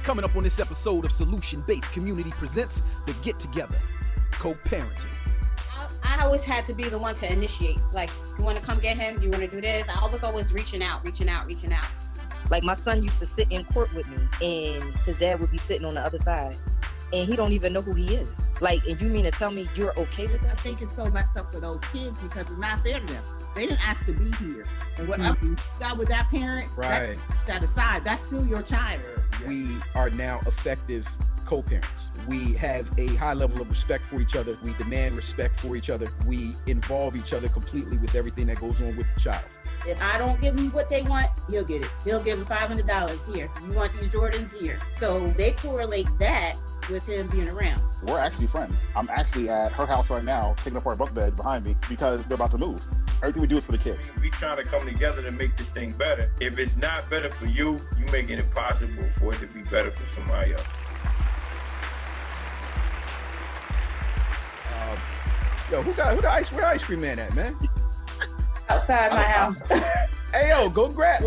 Coming up on this episode of Solution Based Community presents The Get Together, Coparenting. I always had to be the one to initiate. Like, you want to come get him? You want to do this? I was always reaching out. Like, my son used to sit in court with me, and his dad would be sitting on the other side, and he don't even know who he is. Like, and you mean to tell me you're okay with that? I think it's so messed up for those kids because it's not fair to them. They didn't ask to be here. And whatever you got with that parent, Right. that aside, that's still your child. We are now effective co-parents. We have a high level of respect for each other. We demand respect for each other. We involve each other completely with everything that goes on with the child. If I don't give him what they want, he'll get it. He'll give him $500 here. You want these Jordans here. So they correlate that with him being around. We're actually friends. I'm actually at her house right now, taking apart bunk beds behind me because they're about to move. Everything we do is for the kids. We trying to come together to make this thing better. If it's not better for you, you're making it possible for it to be better for somebody else. Yo, where the ice cream man at, man? Outside my house. Hey, yo, go grab,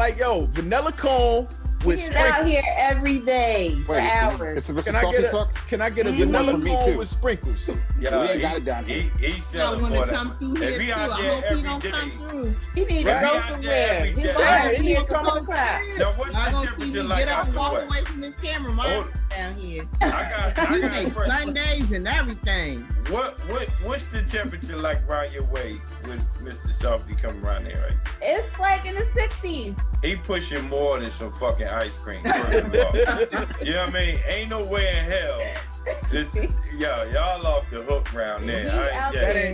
vanilla cone with He's sprinkles. out here every day for hours. It's a Mr. Can I Salty get truck? Can I get a He wants vanilla from me cone too. with sprinkles? Yeah, We ain't got it down here. He's I selling want more to than come through if here he too. out I there hope he every don't day. come through. He need to Right. go Out somewhere. there He's every out day. here He for come cold up crap. Now, what's I the gonna see temperature me like get up out and the walk way? away from this camera, Mike, down here. I got Like first. Sundays and everything. What's the temperature like around your way with Mr. Softy coming around there, right? It's like in the 60s. He pushing more than some fucking ice cream. First of all. You know what I mean? Ain't no way in hell. Y'all off the hook round there.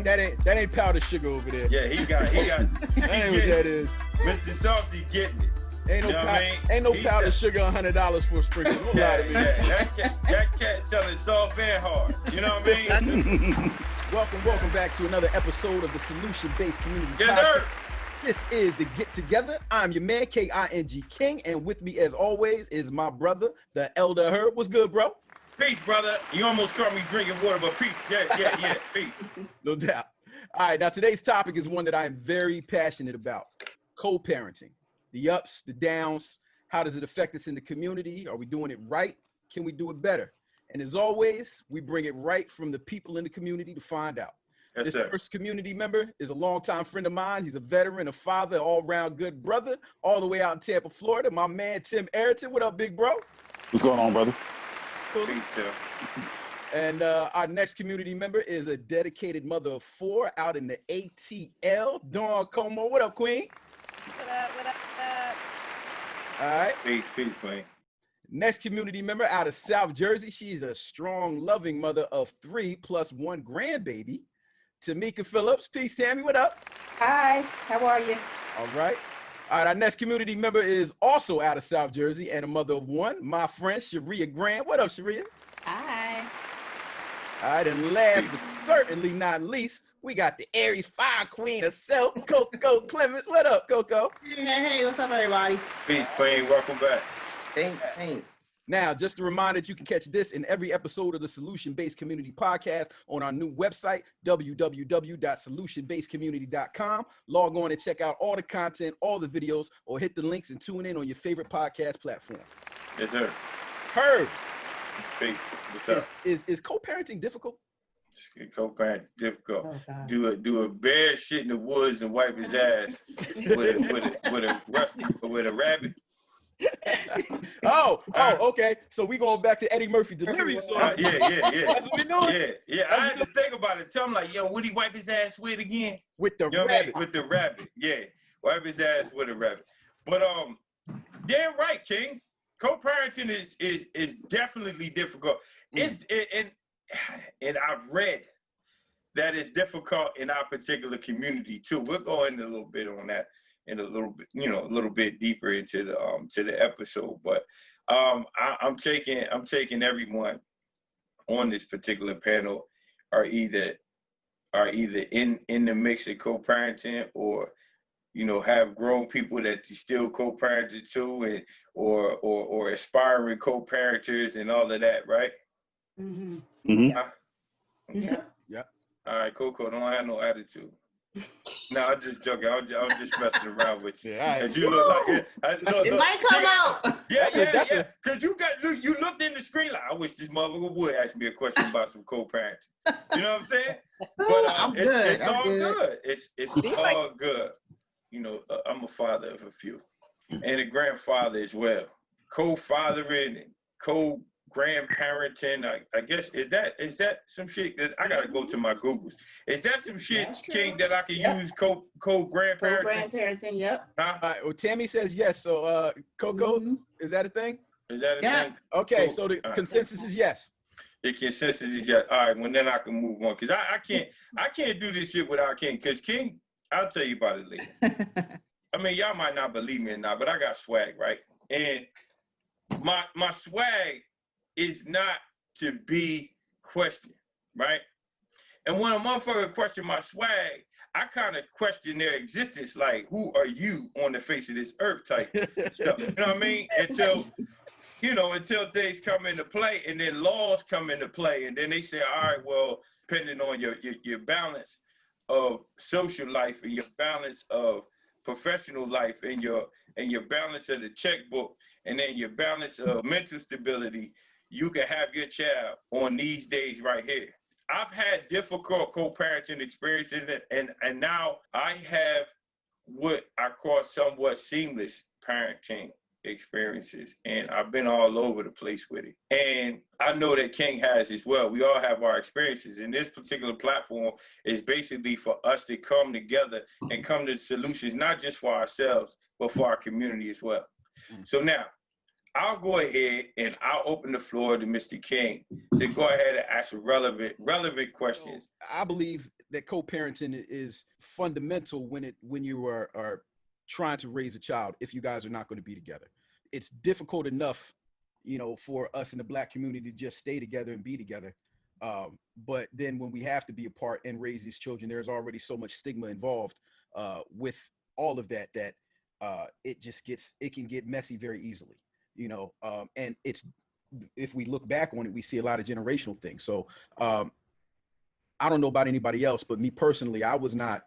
That ain't powdered sugar over there. Yeah, he got. That ain't what that is. Mr. Softy getting it. Ain't no, You know what I mean? ain't no He powdered said- sugar, $100 for a sprinkle. Don't lie to me. That cat selling soft and hard. You know what I mean? Welcome back to another episode of the Solution Based Community Yes, sir. This is The Get Together. I'm your man, King, King, and with me, as always, is my brother, the Elder Herb. What's good, bro? Peace, brother. You almost caught me drinking water, but peace. Yeah. Peace. No doubt. All right, now today's topic is one that I am very passionate about: co-parenting. The ups, the downs. How does it affect us in the community? Are we doing it right? Can we do it better? And as always, we bring it right from the people in the community to find out. Yes, This sir. first community member is a longtime friend of mine. He's a veteran, a father, all-around good brother, all the way out in Tampa, Florida. My man, Tim Ayrton. What up, big bro? What's going on, brother? Peace, Tim. And our next community member is a dedicated mother of 4 out in the ATL, Dawn Como. What up, Queen? What up? All right. Peace, Queen. Next community member out of South Jersey. She's a strong, loving mother of 3 plus 1 grandbaby. Tamika Phillips. Peace, Tammy. What up? Hi, how are you? All right. All right. Our next community member is also out of South Jersey and a mother of 1. My friend, Sharia Grant. What up, Sharia? Hi. All right. And last but certainly not least, we got the Aries Fire Queen herself, Coco Clemens. What up, Coco? Hey, what's up, everybody? Peace, Queen. Welcome back. Thanks. Now, just a reminder that you can catch this in every episode of the Solution Based Community Podcast on our new website, www.solutionbasedcommunity.com. Log on and check out all the content, all the videos, or hit the links and tune in on your favorite podcast platform. Yes, sir. Herb, Peace. What's up? is co-parenting difficult? Co-parent difficult. Oh, God. Do a bear shit in the woods and wipe his ass with a rabbit. Okay. So we going back to Eddie Murphy Delirious. Yeah. That's what we doing? Yeah. I had to think about it. Tell him like, yo, would he wipe his ass with again? With the You know what I mean? rabbit. With the rabbit. Yeah. Wipe his ass with a rabbit. But damn right, King. Co-parenting is definitely difficult. And I've read that it's difficult in our particular community too. We'll go into a little bit on that in a little bit deeper into the episode. But I'm taking everyone on this particular panel are either in the mix of co-parenting or have grown people that still co-parented too, and or aspiring co-parenters and all of that, right? Mm-hmm. Mm-hmm. Huh? Okay. Yeah. All right, Coco, don't have no attitude. No, I'm just joking. I'm just messing around with you. Yeah, all right. As you look like it. It might come out. Yeah, That's yeah. Because you looked in the screen like, I wish this motherfucker would ask me a question about some co-parenting. You know what I'm saying? But I'm good. it's all good. It's all good. You know, I'm a father of a few, and a grandfather as well. Co-fathering and co-grandparenting. I guess is that some shit that I gotta go to my Googles. Is that some shit, King, that I can use co-grandparenting? Co-grandparenting, yep. Huh? All right, well, Tammy says yes. So, Coco, is that a thing? Is that a Yeah. thing? Okay, Cool. so the All right. consensus is yes. The consensus is yes. All right, well then I can move on because I can't do this shit without King. Because King, I'll tell you about it later. I mean, y'all might not believe me or not, but I got swag, right? And my swag is not to be questioned, right? And when a motherfucker question my swag, I kind of question their existence, like, who are you on the face of this earth type stuff. You know what I mean? Until things come into play and then laws come into play. And then they say, all right, well, depending on your balance of social life and your balance of professional life and your balance of the checkbook and then your balance of mental stability, you can have your child on these days right here. I've had difficult co-parenting experiences and now I have what I call somewhat seamless parenting experiences, and I've been all over the place with it. And I know that King has as well. We all have our experiences, and this particular platform is basically for us to come together and come to solutions, not just for ourselves, but for our community as well. So now, I'll go ahead and I'll open the floor to Mr. King to go ahead and ask relevant questions. I believe that co-parenting is fundamental when you are trying to raise a child if you guys are not going to be together. It's difficult enough, for us in the Black community to just stay together and be together. But then when we have to be apart and raise these children, there's already so much stigma involved with all of that it can get messy very easily, and if we look back on it, we see a lot of generational things. So I don't know about anybody else, but me personally, I was not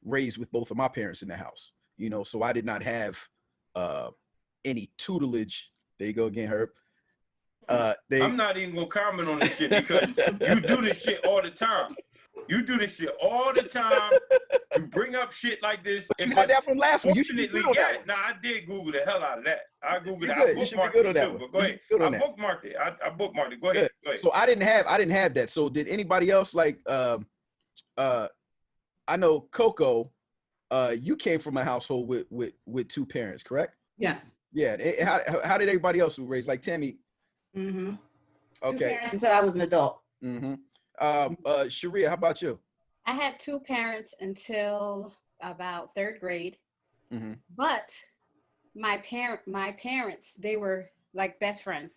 raised with both of my parents in the house. So I did not have any tutelage. There you go again, Herb. I'm not even gonna comment on this shit because you do this shit all the time. You do this shit all the time. You bring up shit like this. But you got that from last week. You should be good on that one. Nah, I did Google the hell out of that. I Googled it. I bookmarked it too. But go ahead. I bookmarked it. I bookmarked it. Go ahead. So I didn't have that. So did anybody else I know Coco, you came from a household with two parents, correct? Yes. Yeah. How did everybody else who raised, like Tammy? Mm-hmm. Okay. 2 parents until I was an adult. Mm-hmm. Sharia, how about you? I had 2 parents until about 3rd grade, Mm-hmm. but my parents, they were like best friends.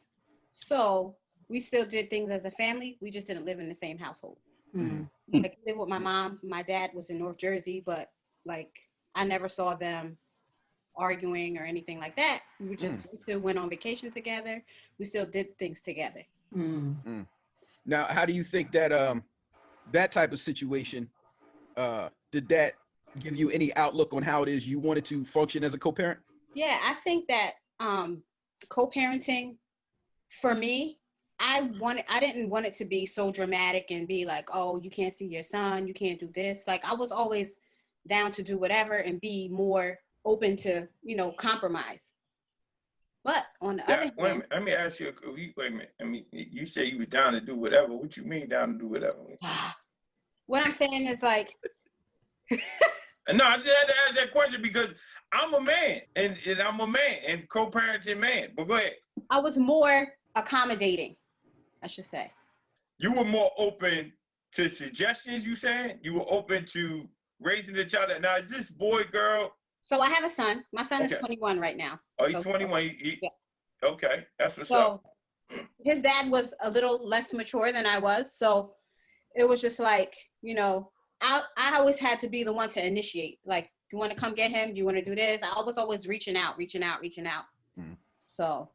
So we still did things as a family. We just didn't live in the same household. Mm-hmm. Like I lived with my mom. My dad was in North Jersey, but like I never saw them arguing or anything like that. We still went on vacation together. We still did things together. Mm-hmm. Now, how do you think that that type of situation did that give you any outlook on how it is you wanted to function as a co-parent? Yeah, I think that co-parenting for me, I didn't want it to be so dramatic and be like, oh, you can't see your son, you can't do this. Like I was always down to do whatever and be more open to, compromise. But on the other hand, wait a minute. Let me ask you. Wait a minute. I mean, you say you were down to do whatever. What you mean down to do whatever? what I'm saying is like. No, I just had to ask that question because I'm a man, and I'm a man and co-parenting man. But go ahead. I was more accommodating, I should say. You were more open to suggestions. You saying you were open to raising the child. Now, is this boy, girl? So I have a son. My son Okay. is 21 right now. Oh, he's 21. Yeah. Okay, that's what's up. His dad was a little less mature than I was, so it was just like, I always had to be the one to initiate. Like, you want to come get him? Do you want to do this? I was always reaching out. Mm. So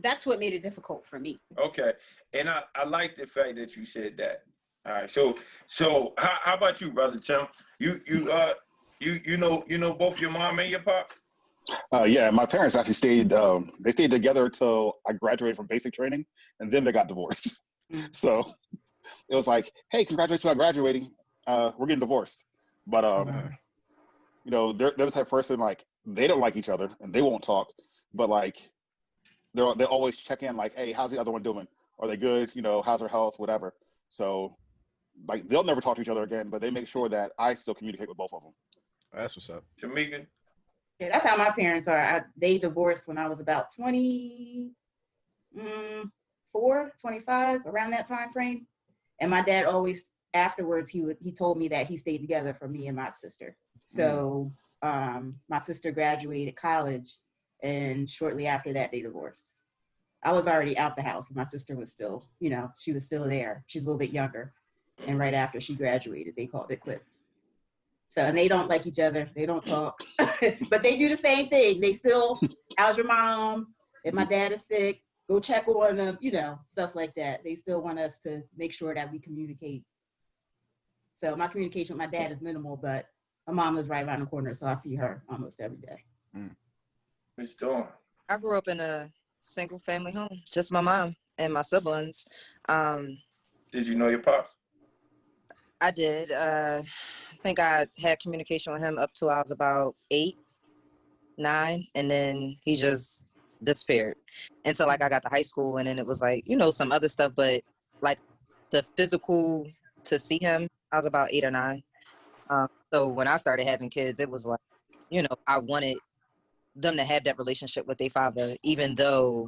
that's what made it difficult for me. Okay, and I like the fact that you said that All right. So how about you, brother Tim? You know both your mom and your pop? Yeah, my parents actually stayed. They stayed together until I graduated from basic training, and then they got divorced. So it was like, hey, congratulations on graduating. We're getting divorced. But you know, they're the type of person, like, they don't like each other and they won't talk, but like they always check in, like, hey, how's the other one doing? Are they good? You know, how's their health? Whatever. So like they'll never talk to each other again, but they make sure that I still communicate with both of them. That's what's up. Tamika? Yeah, that's how my parents are. They divorced when I was about 24, 25, around that time frame. And my dad always, afterwards, he told me that he stayed together for me and my sister. So my sister graduated college, and shortly after that, they divorced. I was already out the house, but my sister was still, you know, she was still there. She's a little bit younger. And right after she graduated, they called it quits. So, and they don't like each other. They don't talk, but they do the same thing. They still, how's your mom? If my dad is sick, go check on them, you know, stuff like that. They still want us to make sure that we communicate. So my communication with my dad is minimal, but my mom lives right around the corner, so I see her almost every day. What's doing? I grew up in a single family home, just my mom and my siblings. Did you know your pops? I did. I think I had communication with him up till I was about 8, 9, and then he just disappeared until like I got to high school, and then it was like, you know, some other stuff, but like the physical to see him, I was about 8 or 9. So when I started having kids, it was like, you know, I wanted them to have that relationship with their father, even though,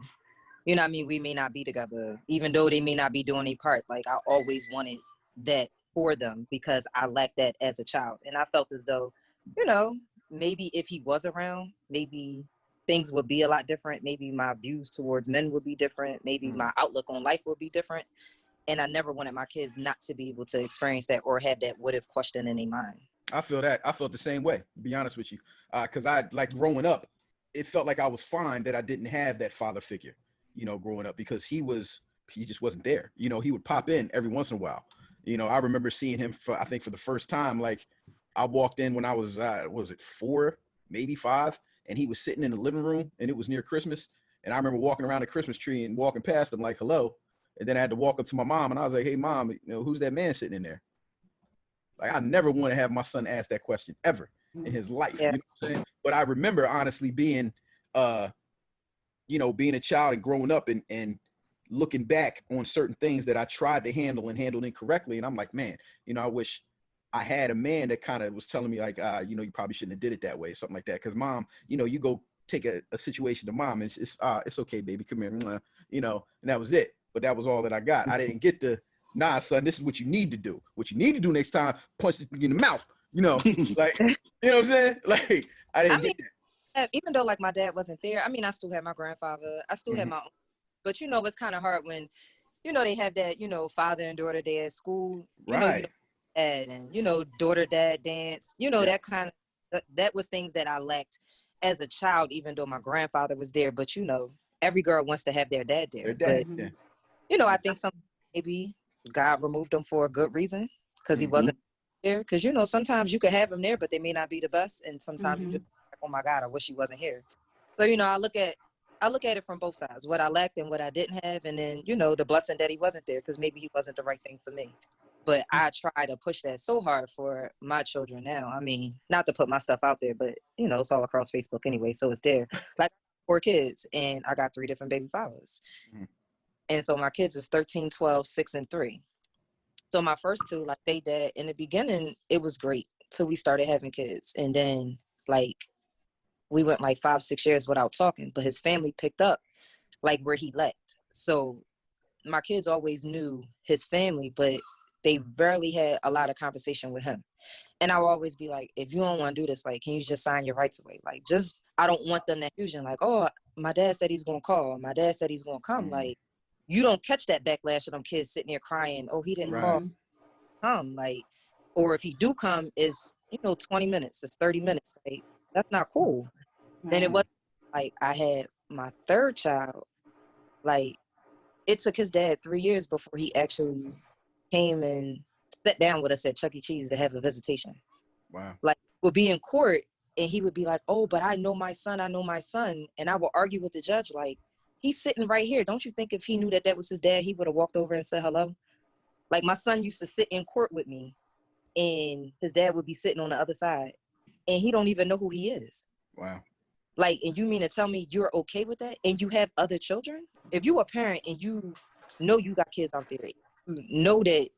you know what I mean, we may not be together, even though they may not be doing their part. Like, I always wanted that for them because I lacked that as a child. And I felt as though, you know, maybe if he was around, maybe things would be a lot different. Maybe my views towards men would be different. Maybe my outlook on life would be different. And I never wanted my kids not to be able to experience that or have that what if question in their mind. I feel that. I felt the same way, to be honest with you. Because I, like, growing up, it felt like I was fine that I didn't have that father figure, you know, growing up, because he just wasn't there. You know, he would pop in every once in a while. You know, I remember seeing him for the first time. Like, I walked in when I was, what was it, 4, maybe 5, and he was sitting in the living room, and it was near Christmas. And I remember walking around the Christmas tree and walking past him like, hello. And then I had to walk up to my mom, and I was like, hey, mom, you know, who's that man sitting in there? Like, I never want to have my son ask that question ever in his life. Yeah. You know what I'm saying? But I remember honestly being, you know, being a child and growing up and looking back on certain things that I tried to handle and handled incorrectly. And I'm like, man, you know, I wish I had a man that kind of was telling me like, you know, you probably shouldn't have did it that way, something like that. Cause mom, you know, you go take a situation to mom and it's okay, baby, come here, you know, and that was it. But that was all that I got. I didn't get the, nah, son, this is what you need to do. What you need to do next time, punch it in the mouth, you know, like, you know what I'm saying? Like, I didn't get that. Even though like my dad wasn't there, I mean, I still had my grandfather. I still had my own. But, you know, it's kind of hard when, you know, they have that, you know, father and daughter day at school. You know, you dad and, you know, daughter-dad dance. You know, that kind of, that was things that I lacked as a child, even though my grandfather was there. But, you know, every girl wants to have their dad there. Their dad, but, you know, I think maybe God removed him for a good reason because he wasn't there. Because, you know, sometimes you can have him there, but they may not be the best. And sometimes you just like, oh my God, I wish he wasn't here. So, you know, I look at it from both sides, what I lacked and what I didn't have. And then, you know, the blessing that he wasn't there because maybe he wasn't the right thing for me. But I try to push that so hard for my children now. I mean, not to put my stuff out there, but, you know, it's all across Facebook anyway. So it's there. Like 4 kids and I got 3 different baby fathers. And so my kids is 13, 12, 6, and 3. So my first 2, like they did in the beginning, it was great till we started having kids. And then like we went like 5, 6 years without talking, but his family picked up like where he left. So my kids always knew his family, but they rarely had a lot of conversation with him. And I would always be like, if you don't want to do this, like, can you just sign your rights away? Like, just, I don't want them that fusion. Like, oh, my dad said he's going to call. My dad said he's going to come. Like, you don't catch that backlash of them kids sitting there crying, oh, he didn't call, come. Like, or if he do come, is, you know, 20 minutes, it's 30 minutes. Like, that's not cool. And it wasn't like I had my 3rd child, like, it took his dad 3 years before he actually came and sat down with us at Chuck E. Cheese to have a visitation. Wow. Like, we'll be in court and he would be like, oh, but I know my son. And I will argue with the judge, like, he's sitting right here. Don't you think if he knew that that was his dad, he would have walked over and said hello? Like, my son used to sit in court with me and his dad would be sitting on the other side and he don't even know who he is. Wow. Like, and you mean to tell me you're okay with that? And you have other children? If you a parent and you know you got kids out there, you know that,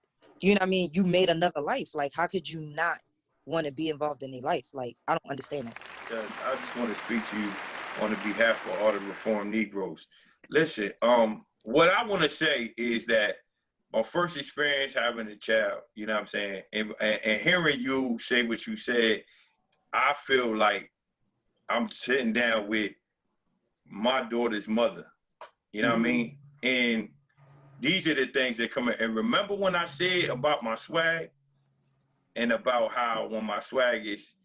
you know what I mean, you made another life. Like, how could you not want to be involved in their life? Like, I don't understand that. I just want to speak to you on the behalf of all the reformed Negroes. Listen, what I want to say is that my first experience having a child, you know what I'm saying, and hearing you say what you said, I feel like I'm sitting down with my daughter's mother, you know what I mean? And these are the things that come in. And remember when I said about my swag and about how when my swag is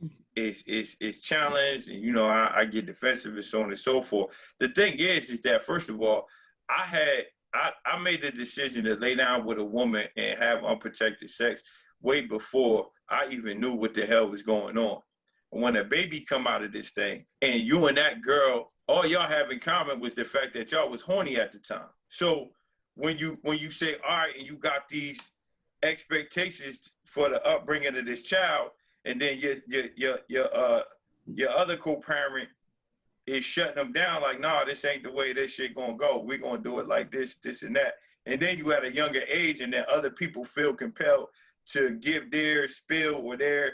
challenged and, you know, I get defensive and so on and so forth. The thing is that, first of all, I made the decision to lay down with a woman and have unprotected sex way before I even knew what the hell was going on. When a baby come out of this thing and you and that girl, all y'all have in common was the fact that y'all was horny at the time. So when you say, all right, and you got these expectations for the upbringing of this child, and then your other co-parent is shutting them down like, nah, this ain't the way this shit gonna go. We're gonna do it like this, this and that. And then you at a younger age and then other people feel compelled to give their spill or their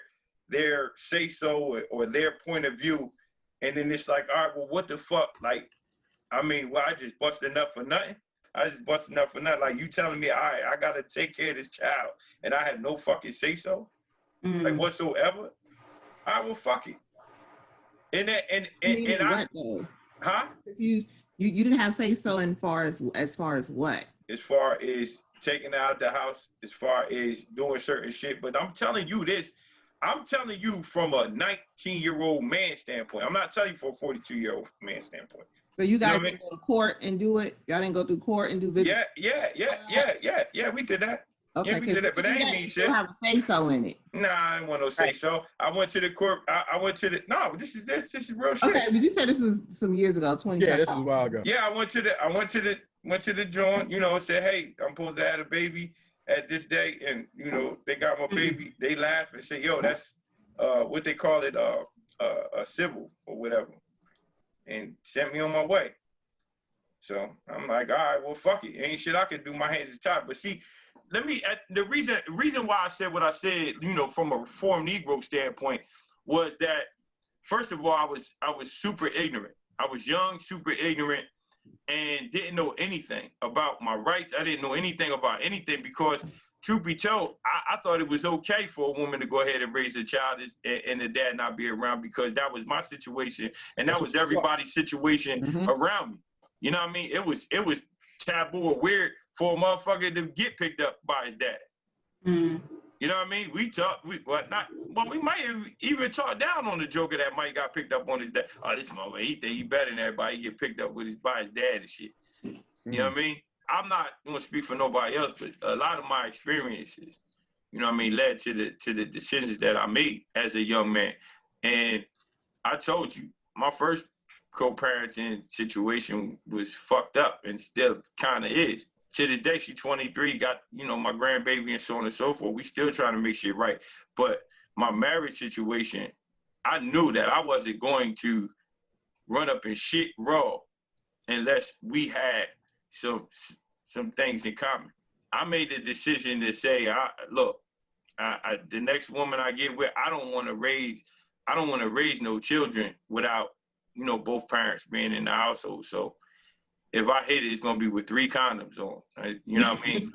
say so or their point of view. And then it's like, all right, well, what the fuck? Like, I mean, well, I just busted up for nothing. Like, you telling me, all right, I gotta take care of this child and I had no fucking say so, like whatsoever. I will fuck it. And What though? Huh? You didn't have say so as far as what? As far as taking out the house, as far as doing certain shit. But I'm telling you this. I'm telling you from a 19-year-old man standpoint. I'm not telling you from a 42-year-old man standpoint. So you guys didn't go to court and do it? Y'all didn't go through court and do video? Yeah, we did that. Okay, yeah, we did that, but that ain't mean shit. You have a say so in it. Nah, I didn't want no say so. I went to the court. I went to the this is real shit. Okay, but you said this is some years ago, 20. Yeah, this is a while ago. Yeah, I went to the joint, you know, said, hey, I'm supposed to have a baby at this day, and you know, they got my baby. They laugh and say, yo, that's what they call it, a civil or whatever, and sent me on my way. So I'm like, all right, well, fuck it. Ain't shit I can do. My hands is tied. But see, the reason why I said what I said, you know, from a reformed Negro standpoint, was that first of all, I was super ignorant. I was young, super ignorant, and didn't know anything about my rights. I didn't know anything about anything because, truth be told, I thought it was okay for a woman to go ahead and raise a child and the dad not be around, because that was my situation and that was everybody's situation around me. You know what I mean? It was taboo or weird for a motherfucker to get picked up by his dad. You know what I mean? We might have even talked down on the joker that Mike got picked up on his dad. Oh, this motherfucker, he think he better than everybody. He get picked up by his dad and shit. You know what I mean? I'm not gonna speak for nobody else, but a lot of my experiences, you know what I mean, led to the decisions that I made as a young man. And I told you, my first co-parenting situation was fucked up and still kind of is. To this day, she's 23, got, you know, my grandbaby and so on and so forth. We still trying to make shit right. But my marriage situation, I knew that I wasn't going to run up and shit raw unless we had some things in common. I made the decision to say, look, the next woman I get with, I don't want to raise no children without, you know, both parents being in the household. So if I hit it, it's gonna be with 3 condoms on. You know what I mean?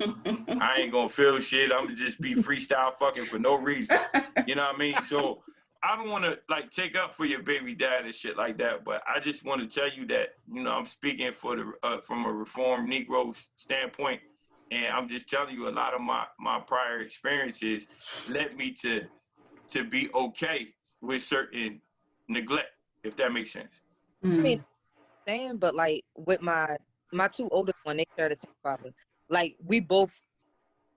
I ain't gonna feel shit. I'm gonna just be freestyle fucking for no reason. You know what I mean? So I don't want to like take up for your baby dad and shit like that, but I just want to tell you that, you know, I'm speaking for from a reformed Negro standpoint, and I'm just telling you a lot of my prior experiences led me to be okay with certain neglect, if that makes sense. I mean, but like with my 2 oldest one, they share the same father. Like we both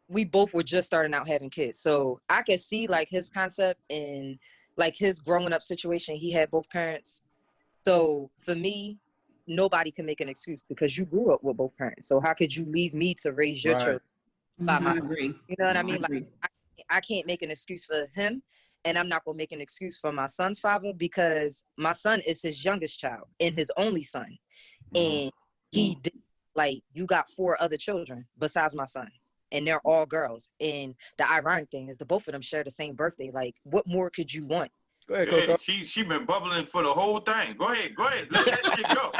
we both were just starting out having kids. So I could see like his concept and like his growing up situation. He had both parents. So for me, nobody can make an excuse because you grew up with both parents. So how could you leave me to raise your Right. children by I my, agree. you know what I mean? I agree. Like I can't make an excuse for him, and I'm not gonna make an excuse for my son's father because my son is his youngest child and his only son. And he did, like, you got 4 other children besides my son, and they're all girls. And the ironic thing is the both of them share the same birthday. Like, what more could you want? Go ahead, Yeah, Coco. she been bubbling for the whole thing. Go ahead. Let that shit go.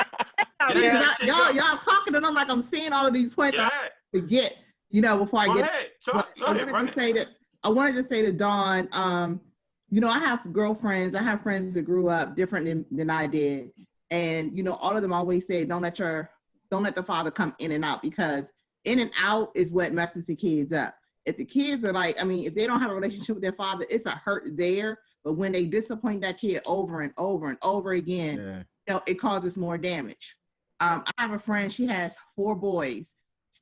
Out Yeah, here. that shit go. Y'all talking, and I'm like, I'm seeing all of these points Yeah. I forget, before I Go get. ahead. But Go ahead. Run it. I wanted to say to Dawn, I have girlfriends, I have friends that grew up different than I did. And, all of them always say, don't let the father come in and out, because in and out is what messes the kids up. If the kids are like, if they don't have a relationship with their father, it's a hurt there. But when they disappoint that kid over and over and over again, it causes more damage. I have a friend, she has 4 boys.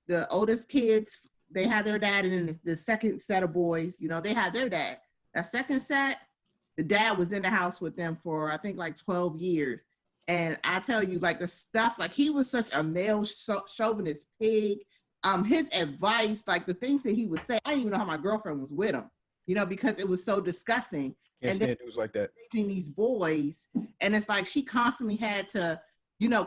The oldest kids, they have their dad, and then the second set of boys, they have their dad. That second set, the dad was in the house with them for, I think, like 12 years. And I tell you, like, the stuff, like, he was such a male chauvinist pig. His advice, like, the things that he would say, I didn't even know how my girlfriend was with him, because it was so disgusting. Can't And then stand dudes like that. raising these boys, and it's like she constantly had to,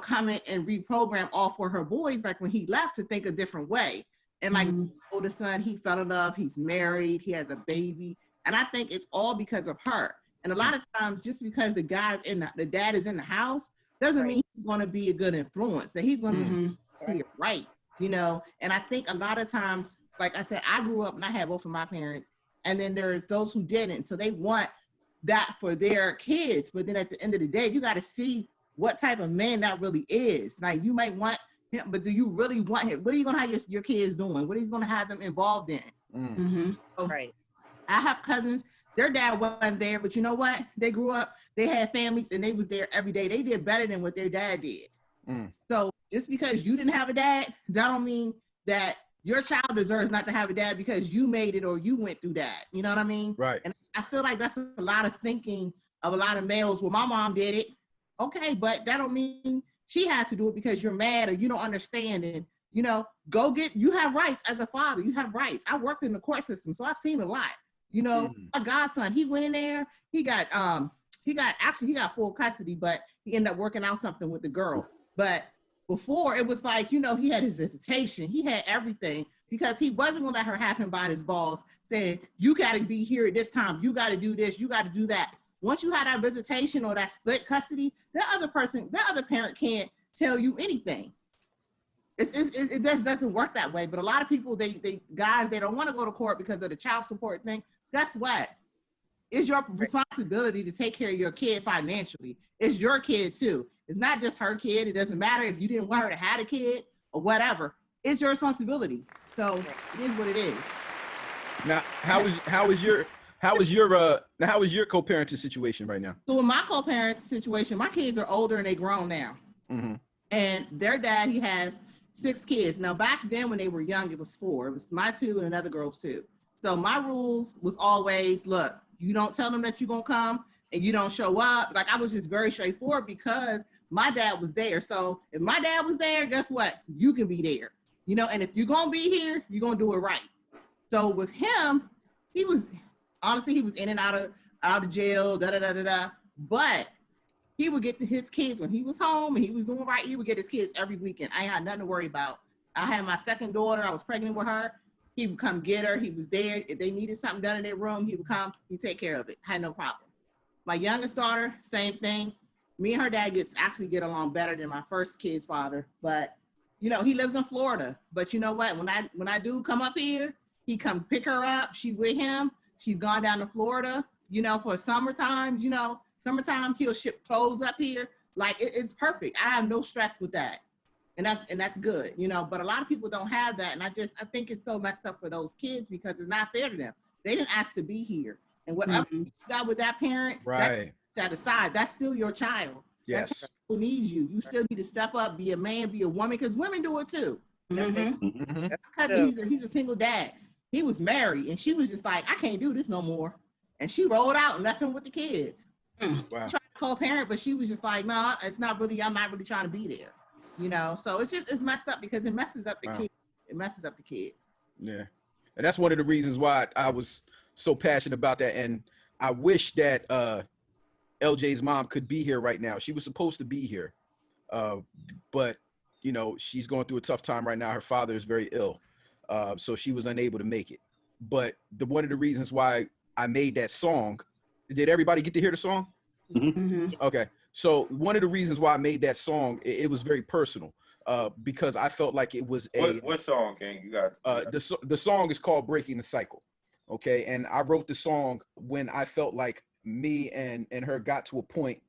come in and reprogram all for her boys, like when he left, to think a different way. And like oldest son, he fell in love, he's married, he has a baby. And I think it's all because of her. And a lot of times, just because the dad is in the house, doesn't mean he's going to be a good influence, that he's going to be right, And I think a lot of times, like I said, I grew up and I had both of my parents, and then there's those who didn't. So they want that for their kids. But then at the end of the day, you got to see what type of man that really is. Like, you might want him, but do you really want him? What are you going to have your kids doing? What are you going to have them involved in? So, Right. I have cousins, their dad wasn't there, but you know what? They grew up, they had families, and they was there every day. They did better than what their dad did. So just because you didn't have a dad, that don't mean that your child deserves not to have a dad because you made it or you went through that. You know what I mean? Right. And I feel like that's a lot of thinking of a lot of males. Well, my mom did it. Okay, but that don't mean she has to do it because you're mad or you don't understand. And, you have rights as a father. You have rights. I worked in the court system, so I've seen a lot. My godson, he went in there, he got full custody, but he ended up working out something with the girl. But before, it was like, he had his visitation, he had everything, because he wasn't gonna let her have him by his balls, saying, you gotta be here at this time, you gotta do this, you gotta do that. Once you have that visitation or that split custody, that other parent can't tell you anything. It just doesn't work that way. But a lot of people, they don't want to go to court because of the child support thing. Guess what? It's your responsibility to take care of your kid financially. It's your kid too. It's not just her kid. It doesn't matter if you didn't want her to have a kid or whatever. It's your responsibility. So it is what it is. Now, how is your co-parenting situation right now? So in my co-parent situation, my kids are older and they grown now. And their dad, he has 6 kids. Now, back then when they were young, it was 4. It was my 2 and another girl's 2. So my rules was always, look, you don't tell them that you're going to come and you don't show up. Like, I was just very straightforward because my dad was there. So if my dad was there, guess what? You can be there. And if you're going to be here, you're going to do it right. So with him, he was in and out of jail, but he would get his kids when he was home and he was doing right. He would get his kids every weekend. I ain't had nothing to worry about. I had my second daughter. I was pregnant with her. He would come get her. He was there. If they needed something done in their room, he would come. He'd take care of it. Had no problem. My youngest daughter, same thing. Me and her dad get along better than my first kid's father. But, he lives in Florida. But you know what? When I do come up here, he come pick her up. She with him. She's gone down to Florida, for summertime, summertime, he'll ship clothes up here. Like, it's perfect. I have no stress with that. And that's good, but a lot of people don't have that. And I think it's so messed up for those kids because it's not fair to them. They didn't ask to be here. And whatever you got with that parent, right, that aside, that's still your child. Yes. That child who needs you. You still need to step up, be a man, be a woman, because women do it too. Mm-hmm. Cousin, he's a single dad. he was married, and she was just like, I can't do this no more. And she rolled out and left him with the kids. Wow. Tried to co-parent, but she was just like, no, it's not really, I'm not really trying to be there. You know, so it's messed up because it messes up the kids. It messes up the kids. Yeah. And that's one of the reasons why I was so passionate about that. And I wish that LJ's mom could be here right now. She was supposed to be here. But, you know, she's going through a tough time right now. Her father is very ill. So she was unable to make it. But one of the reasons why I made that song, did everybody get to hear the song? Okay. So one of the reasons why I made that song, it was very personal. Because I felt like it was what song, King? You got the song is called Breaking the Cycle. Okay. And I wrote the song when I felt like me and her got to a point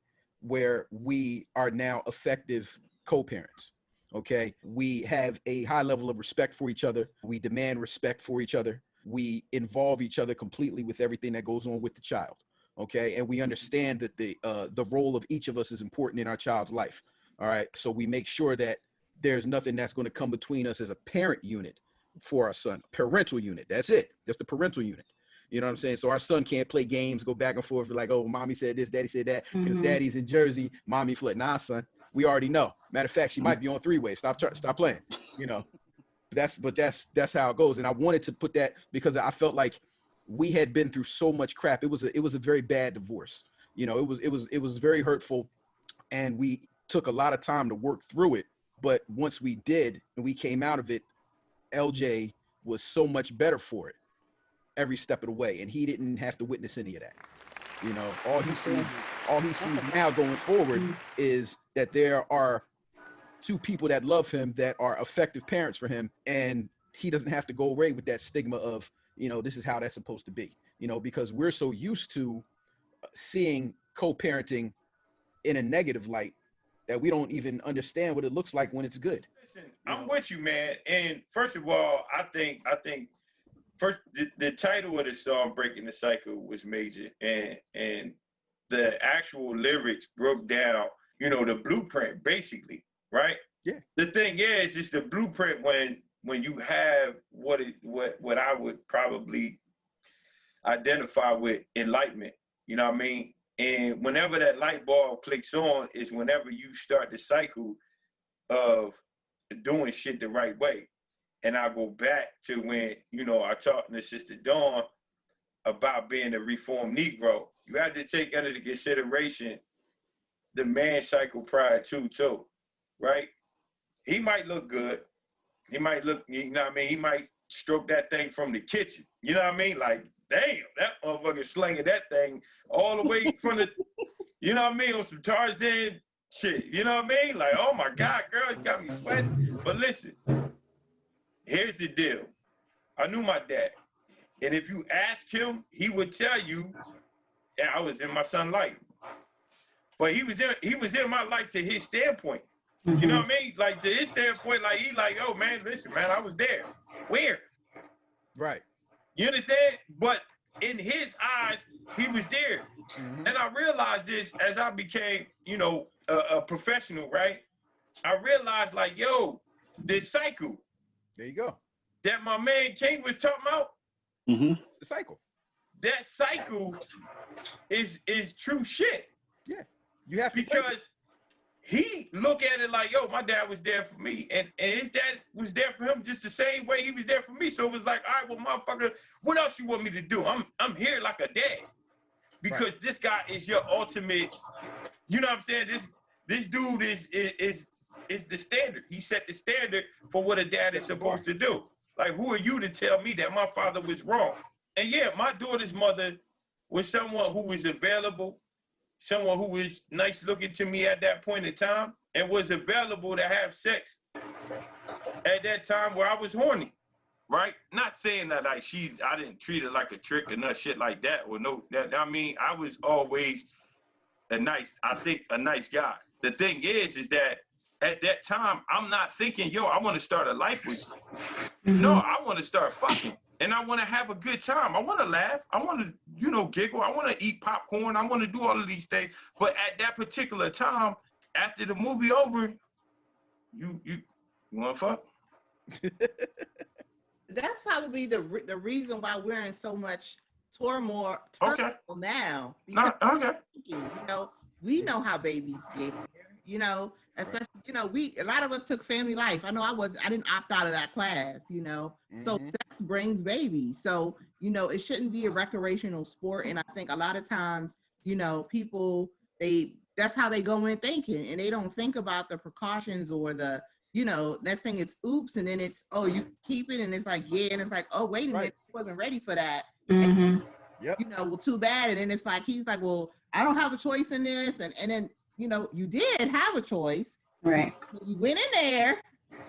where we are now effective co-parents. Okay. We have a high level of respect for each other. We demand respect for each other. We involve each other completely with everything that goes on with the child. Okay. And we understand that the role of each of us is important in our child's life. All right. So we make sure that there's nothing that's going to come between us as a parent unit for our son. Parental unit. That's it. That's the parental unit. You know what I'm saying? So our son can't play games, go back and forth like, oh, mommy said this, daddy said that, because daddy's in Jersey, mommy fled. Nah, son, we already know. Matter of fact, she might be on three-way. Stop playing. You know, that's how it goes. And I wanted to put that because I felt like we had been through so much crap. It was a very bad divorce. You know, it was very hurtful, and we took a lot of time to work through it. But once we did and we came out of it, LJ was so much better for it every step of the way. And he didn't have to witness any of that. You know, all he sees now going forward is that there are two people that love him, that are effective parents for him. And he doesn't have to go away with that stigma of, you know, this is how that's supposed to be, you know, because we're so used to seeing co-parenting in a negative light that we don't even understand what it looks like when it's good. Listen, I'm with you, man. And first of all, I think first the title of the song "Breaking the Cycle" was major, and the actual lyrics broke down, you know, the blueprint basically, right? Yeah. The thing is, it's the blueprint when you have what I would probably identify with enlightenment. You know what I mean? And whenever that light bulb clicks on is whenever you start the cycle of doing shit the right way. And I go back to when, you know, I talked to Sister Dawn about being a reformed Negro. You have to take into consideration the man cycle prior to too, right? He might look good. He might look, you know what I mean? He might stroke that thing from the kitchen. You know what I mean? Like, damn, that motherfucker slinging that thing all the way from the, you know what I mean, on some Tarzan shit. You know what I mean? Like, oh my God, girl, you got me sweating. But listen, here's the deal. I knew my dad. And if you ask him, he would tell you that I was in my son's life. But he was in my life to his standpoint. You know what I mean? Like to his standpoint, like he like, oh man, listen, man, I was there. Where? Right. You understand? But in his eyes, he was there. And I realized this as I became, you know, a professional, right? I realized like, yo, this cycle. There you go. That my man King was talking about. The cycle. That cycle is true shit. Yeah. You have to because he look at it like, yo, my dad was there for me. And his dad was there for him just the same way he was there for me. So it was like, all right, well, motherfucker, what else you want me to do? I'm here like a dad. Because this guy is your ultimate, you know what I'm saying? This dude is the standard. He set the standard for what a dad is supposed to do. Like, who are you to tell me that my father was wrong? And yeah, my daughter's mother was someone who was available, someone who was nice looking to me at that point in time, and was available to have sex at that time where I was horny, right? Not saying that like I didn't treat her like a trick or not shit like that, or no, that I mean, I was always a nice guy. The thing is that at that time, I'm not thinking, yo, I want to start a life with you. No, I want to start fucking. And I want to have a good time. I want to laugh. I want to, you know, giggle. I want to eat popcorn. I want to do all of these things. But at that particular time, after the movie over, you want to fuck? that's probably the reason why we're in so much turmoil Okay. now. No, Because okay. you know, we know how babies get here. You know, especially you know, a lot of us took family life. I know I didn't opt out of that class. You know, so sex brings babies. So you know, it shouldn't be a recreational sport. And I think a lot of times, you know, people that's how they go in thinking, and they don't think about the precautions or the you know, next thing it's oops, and then it's oh you keep it, and it's like yeah, and it's like oh wait a minute, I wasn't ready for that. Mm-hmm. Yep. You know, well too bad, and then it's like he's like, well, I don't have a choice in this, and then you know you did have a choice, Right. you went in there,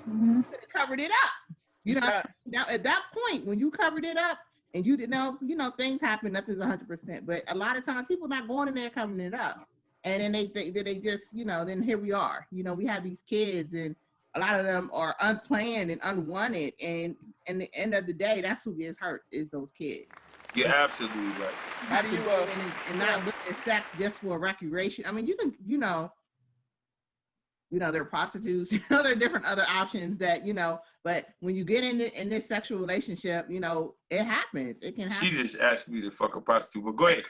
Mm-hmm. covered it up. You know, now at that point when you covered it up and you didn't know, you know, things happen, nothing's 100%, but a lot of times people not going in there covering it up, and then they just you know, then here we are. You know, we have these kids and a lot of them are unplanned and unwanted, and at the end of the day, that's who gets hurt is those kids. You're absolutely right. How do you and not look at sex just for recreation? I mean, you can, you know, there are prostitutes, you know, there are different other options that, you know, but when you get in this sexual relationship, you know, it happens. It can happen. She just asked me to fuck a prostitute, but go ahead.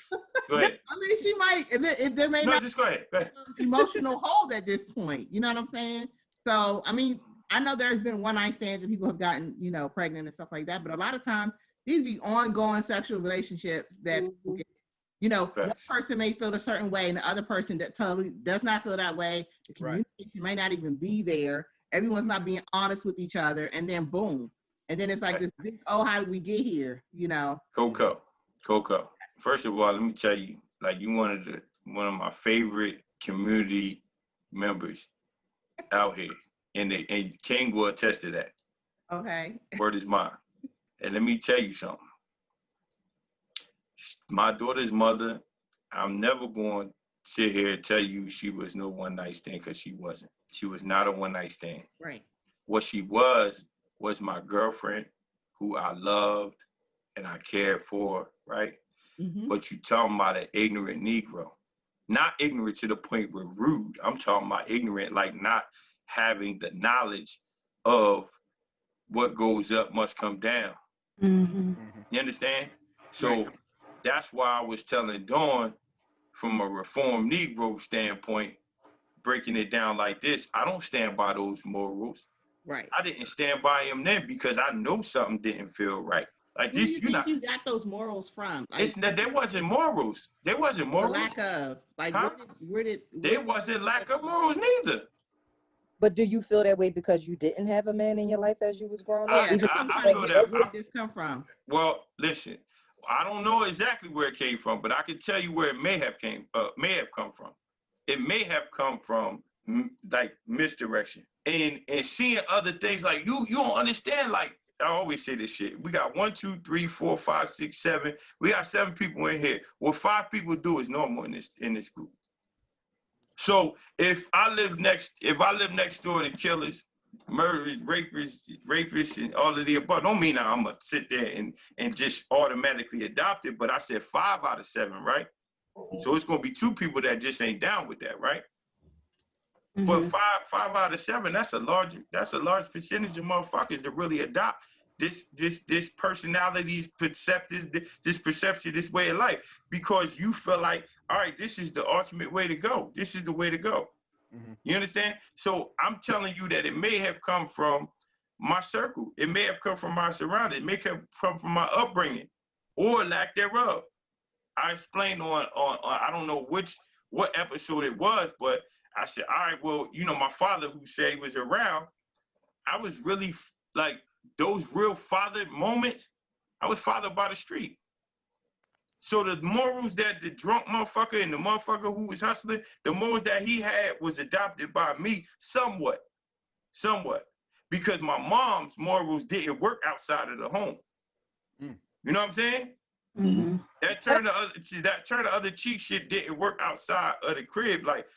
Go ahead. I mean, she might, there may not just go ahead. Go ahead. Emotional hold at this point. You know what I'm saying? So, I mean, I know there's been one night stands and people have gotten, you know, pregnant and stuff like that. But a lot of times these be ongoing sexual relationships that, you know, one person may feel a certain way and the other person that totally does not feel that way. The communication may not even be there. Everyone's not being honest with each other. And then boom. And then it's like this big, oh, how did we get here? You know? Coco. First of all, let me tell you, like you one of my favorite community members out here. And King will attest to that. Okay. Word is mine. And let me tell you something. My daughter's mother, I'm never going to sit here and tell you she was no one night stand because she wasn't. She was not a one night stand. Right. What she was my girlfriend who I loved and I cared for, right? Mm-hmm. But you talking about an ignorant Negro. Not ignorant to the point where rude. I'm talking about ignorant, like not having the knowledge of what goes up must come down. Mm-hmm. You understand? So that's why I was telling Dawn from a reformed Negro standpoint, breaking it down like this, I don't stand by those morals. Right. I didn't stand by them then because I know something didn't feel right. Like where this, you got those morals from? Like, there wasn't morals. There wasn't morals. The lack of, like, there wasn't lack of morals neither. But do you feel that way because you didn't have a man in your life as you was growing up? Yeah, I feel that. Where did this come from? Well, listen, I don't know exactly where it came from, but I can tell you where it may have come from. It may have come from like misdirection and seeing other things. Like you don't understand. Like I always say this shit. We got 1, 2, 3, 4, 5, 6, 7. We got 7 people in here. What 5 people do is normal in this group. So if I live next door to killers, murderers, rapists, and all of the above, don't mean I'm gonna sit there and just automatically adopt it. But I said 5 out of 7, right? So it's gonna be 2 people that just ain't down with that, right? Mm-hmm. But 5 out of 7, that's a large percentage of motherfuckers that really adopt this personality, this perception, this way of life, because you feel like, all right, this is the ultimate way to go. This is the way to go. Mm-hmm. You understand? So I'm telling you that it may have come from my circle. It may have come from my surroundings. It may have come from my upbringing or lack thereof. I explained on I don't know what episode it was, but I said, all right, well, you know, my father who said he was around, I was really like those real father moments, I was fathered by the street. So the morals that the drunk motherfucker and the motherfucker who was hustling, the morals that he had was adopted by me somewhat. Because my mom's morals didn't work outside of the home. Mm. You know what I'm saying? Mm-hmm. That turn the other cheek shit didn't work outside of the crib. Like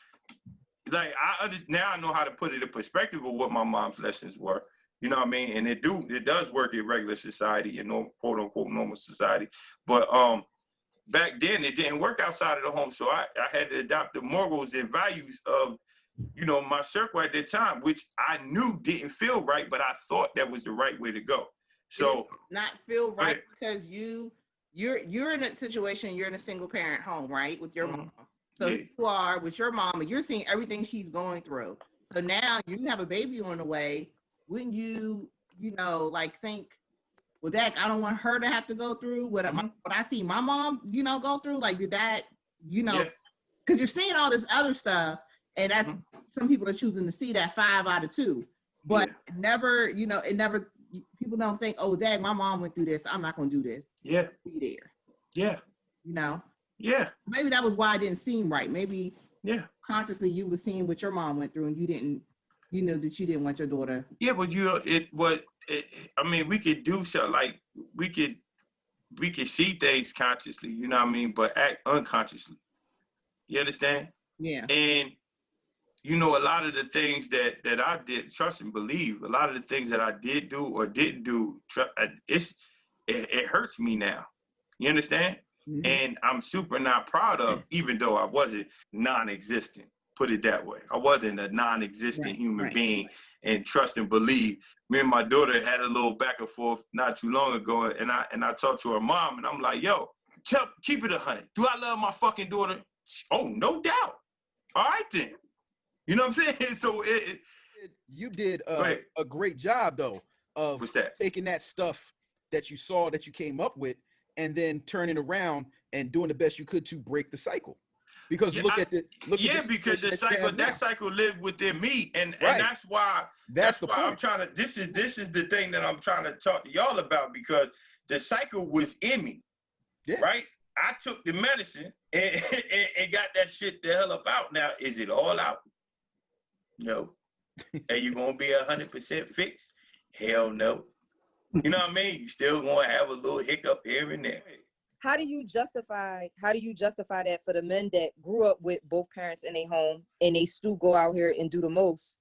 now I know how to put it in perspective of what my mom's lessons were. You know what I mean? And it does work in regular society, in quote unquote normal society. But back then it didn't work outside of the home. So I had to adopt the morals and values of, you know, my circle at that time, which I knew didn't feel right, but I thought that was the right way to go. So not feel right Right. because you're in a situation, you're in a single parent home, right, with your mom. So Yeah. you are with your mom and you're seeing everything she's going through. So now you have a baby on the way. Wouldn't you like think, well, that I don't want her to have to go through what I see my mom, go through. Like, did that, Yeah. because you're seeing all this other stuff, and that's some people are choosing to see that 5 out of 2, but Yeah. it never. People don't think, oh, dad, my mom went through this. I'm not gonna do this. Yeah. Be there. Yeah. Yeah. Maybe that was why it didn't seem right. Maybe Yeah. consciously you were seeing what your mom went through, and you knew that you didn't want your daughter. Yeah, but I mean, we could do so, like we could see things consciously, you know what I mean, but act unconsciously. You understand? Yeah. And a lot of the things that I did, trust and believe, a lot of the things that I did do or didn't do, it hurts me now. You understand? Mhm. And I'm super not proud of, even though I wasn't non-existent. Put it that way. I wasn't a non-existent human being. And trust and believe. Me and my daughter had a little back and forth not too long ago, and I talked to her mom, and I'm like, yo, keep it 100. Do I love my fucking daughter? Oh, no doubt. All right then. You know what I'm saying? So you did a great job though of taking that stuff that you saw that you came up with and then turning around and doing the best you could to break the cycle. Because because that cycle lived within me, and that's why that's why I'm trying to. This is the thing that I'm trying to talk to y'all about, because the cycle was in me, right? I took the medicine and got that shit the hell up out. Now, is it all out? No. Are you gonna be 100% fixed? Hell no. You know what I mean? You still gonna have a little hiccup here and there. How do you justify that for the men that grew up with both parents in their home and they still go out here and do the most?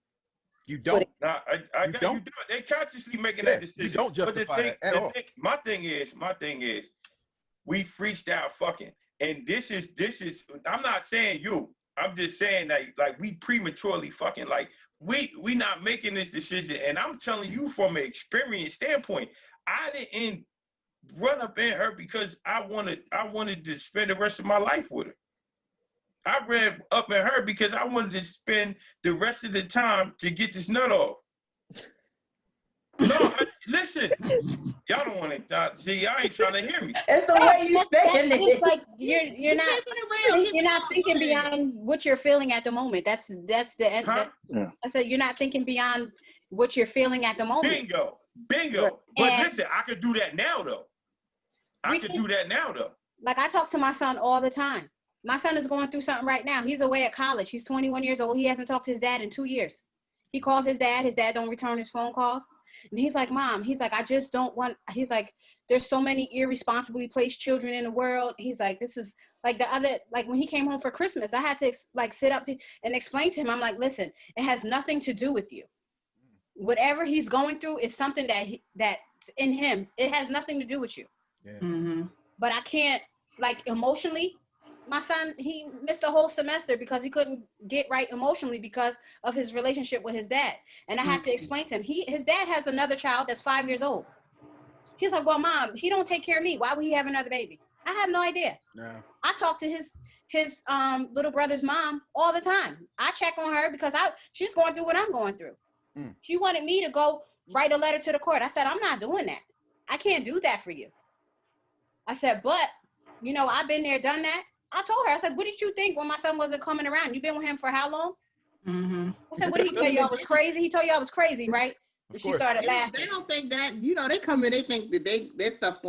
You don't. You don't. They consciously making that decision. You don't justify that at all. My thing is, we freestyle fucking, and this is. I'm not saying you. I'm just saying that, like, we prematurely fucking, like, we not making this decision, and I'm telling you from an experience standpoint, I didn't run up in her because I wanted to spend the rest of my life with her. I ran up in her because I wanted to spend the rest of the time to get this nut off. No, listen, y'all don't want to see. Y'all ain't trying to hear me. It's the way you saying it. Like you're not thinking beyond what you're feeling at the moment. That's the end. I said you're not thinking beyond what you're feeling at the moment. Bingo. But listen, I could do that now though. Like, I talk to my son all the time. My son is going through something right now. He's away at college. He's 21 years old. He hasn't talked to his dad in 2 years. He calls his dad. His dad don't return his phone calls. And he's like, Mom, he's like, I just don't want, he's like, there's so many irresponsibly placed children in the world. He's like, this is like when he came home for Christmas, I had to sit up and explain to him. I'm like, listen, it has nothing to do with you. Whatever he's going through is something that's in him. It has nothing to do with you. Yeah. Mm-hmm. But I can't, like, emotionally, my son, he missed a whole semester because he couldn't get right emotionally because of his relationship with his dad. And I have to explain to him, his dad has another child that's 5 years old. He's like, well, Mom, he don't take care of me. Why would he have another baby? I have no idea. No. I talk to his little brother's mom all the time. I check on her because she's going through what I'm going through. She wanted me to go write a letter to the court. I said, I'm not doing that. I can't do that for you. I said, but, I've been there, done that. I told her, I said, what did you think when my son wasn't coming around? You've been with him for how long? Mm-hmm. I said, what did he tell you? I was crazy? He told you I was crazy, right? And she started laughing. They don't think that, they come in, they think that their stuff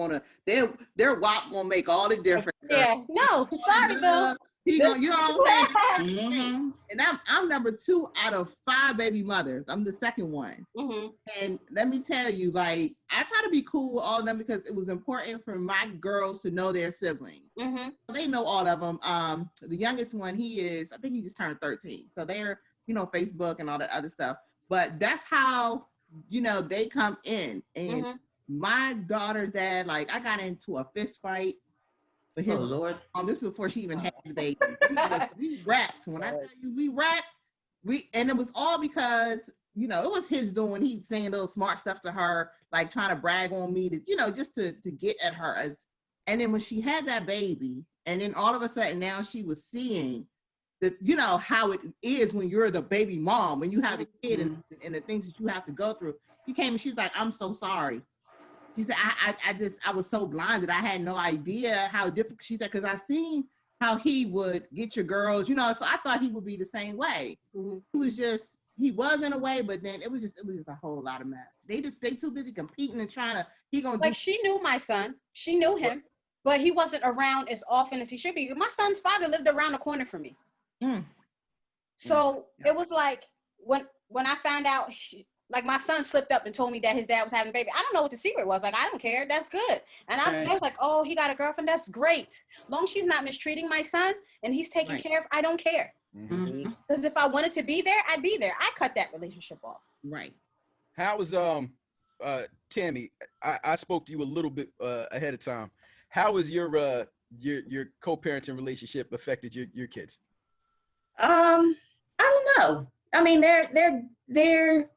their walk gonna make all the difference. Yeah, no, sorry, Bill. You know what I'm saying? Mm-hmm. And I'm number 2 out of 5 baby mothers. I'm the second one. Mm-hmm. And let me tell you, like, I try to be cool with all of them because it was important for my girls to know their siblings. Mm-hmm. They know all of them. The youngest one, I think he just turned 13. So they're, Facebook and all that other stuff. But that's how, they come in. And my daughter's dad, like, I got into a fist fight. But Lord. This is before she even had the baby. We rapped. When I tell you we rapped, and it was all because you know, it was his doing. He's saying little smart stuff to her, like trying to brag on me to, you know, just to get at her. And then when she had that baby, and then all of a sudden now she was seeing that, you know, how it is when you're the baby mom, when you have a kid and the things that you have to go through. She came and she's like, I'm so sorry. She said, I was so blinded. I had no idea how difficult. She said, because I seen how he would get your girls, you know, so I thought he would be the same way. He was in a way, but then it was just a whole lot of mess. They too busy competing and trying to, she knew my son. She knew him, but he wasn't around as often as he should be. My son's father lived around the corner from me. So it was like, when I found out, like my son slipped up and told me that his dad was having a baby. I don't know what the secret was. Like, I don't care. That's good. And I was like, oh, he got a girlfriend. That's great. As long as she's not mistreating my son and he's taken care of, I don't care. Because if I wanted to be there, I'd be there. I cut that relationship off. Right. How was Tammy? I spoke to you a little bit ahead of time. How was your co-parenting relationship affected your kids? I don't know. I mean, they're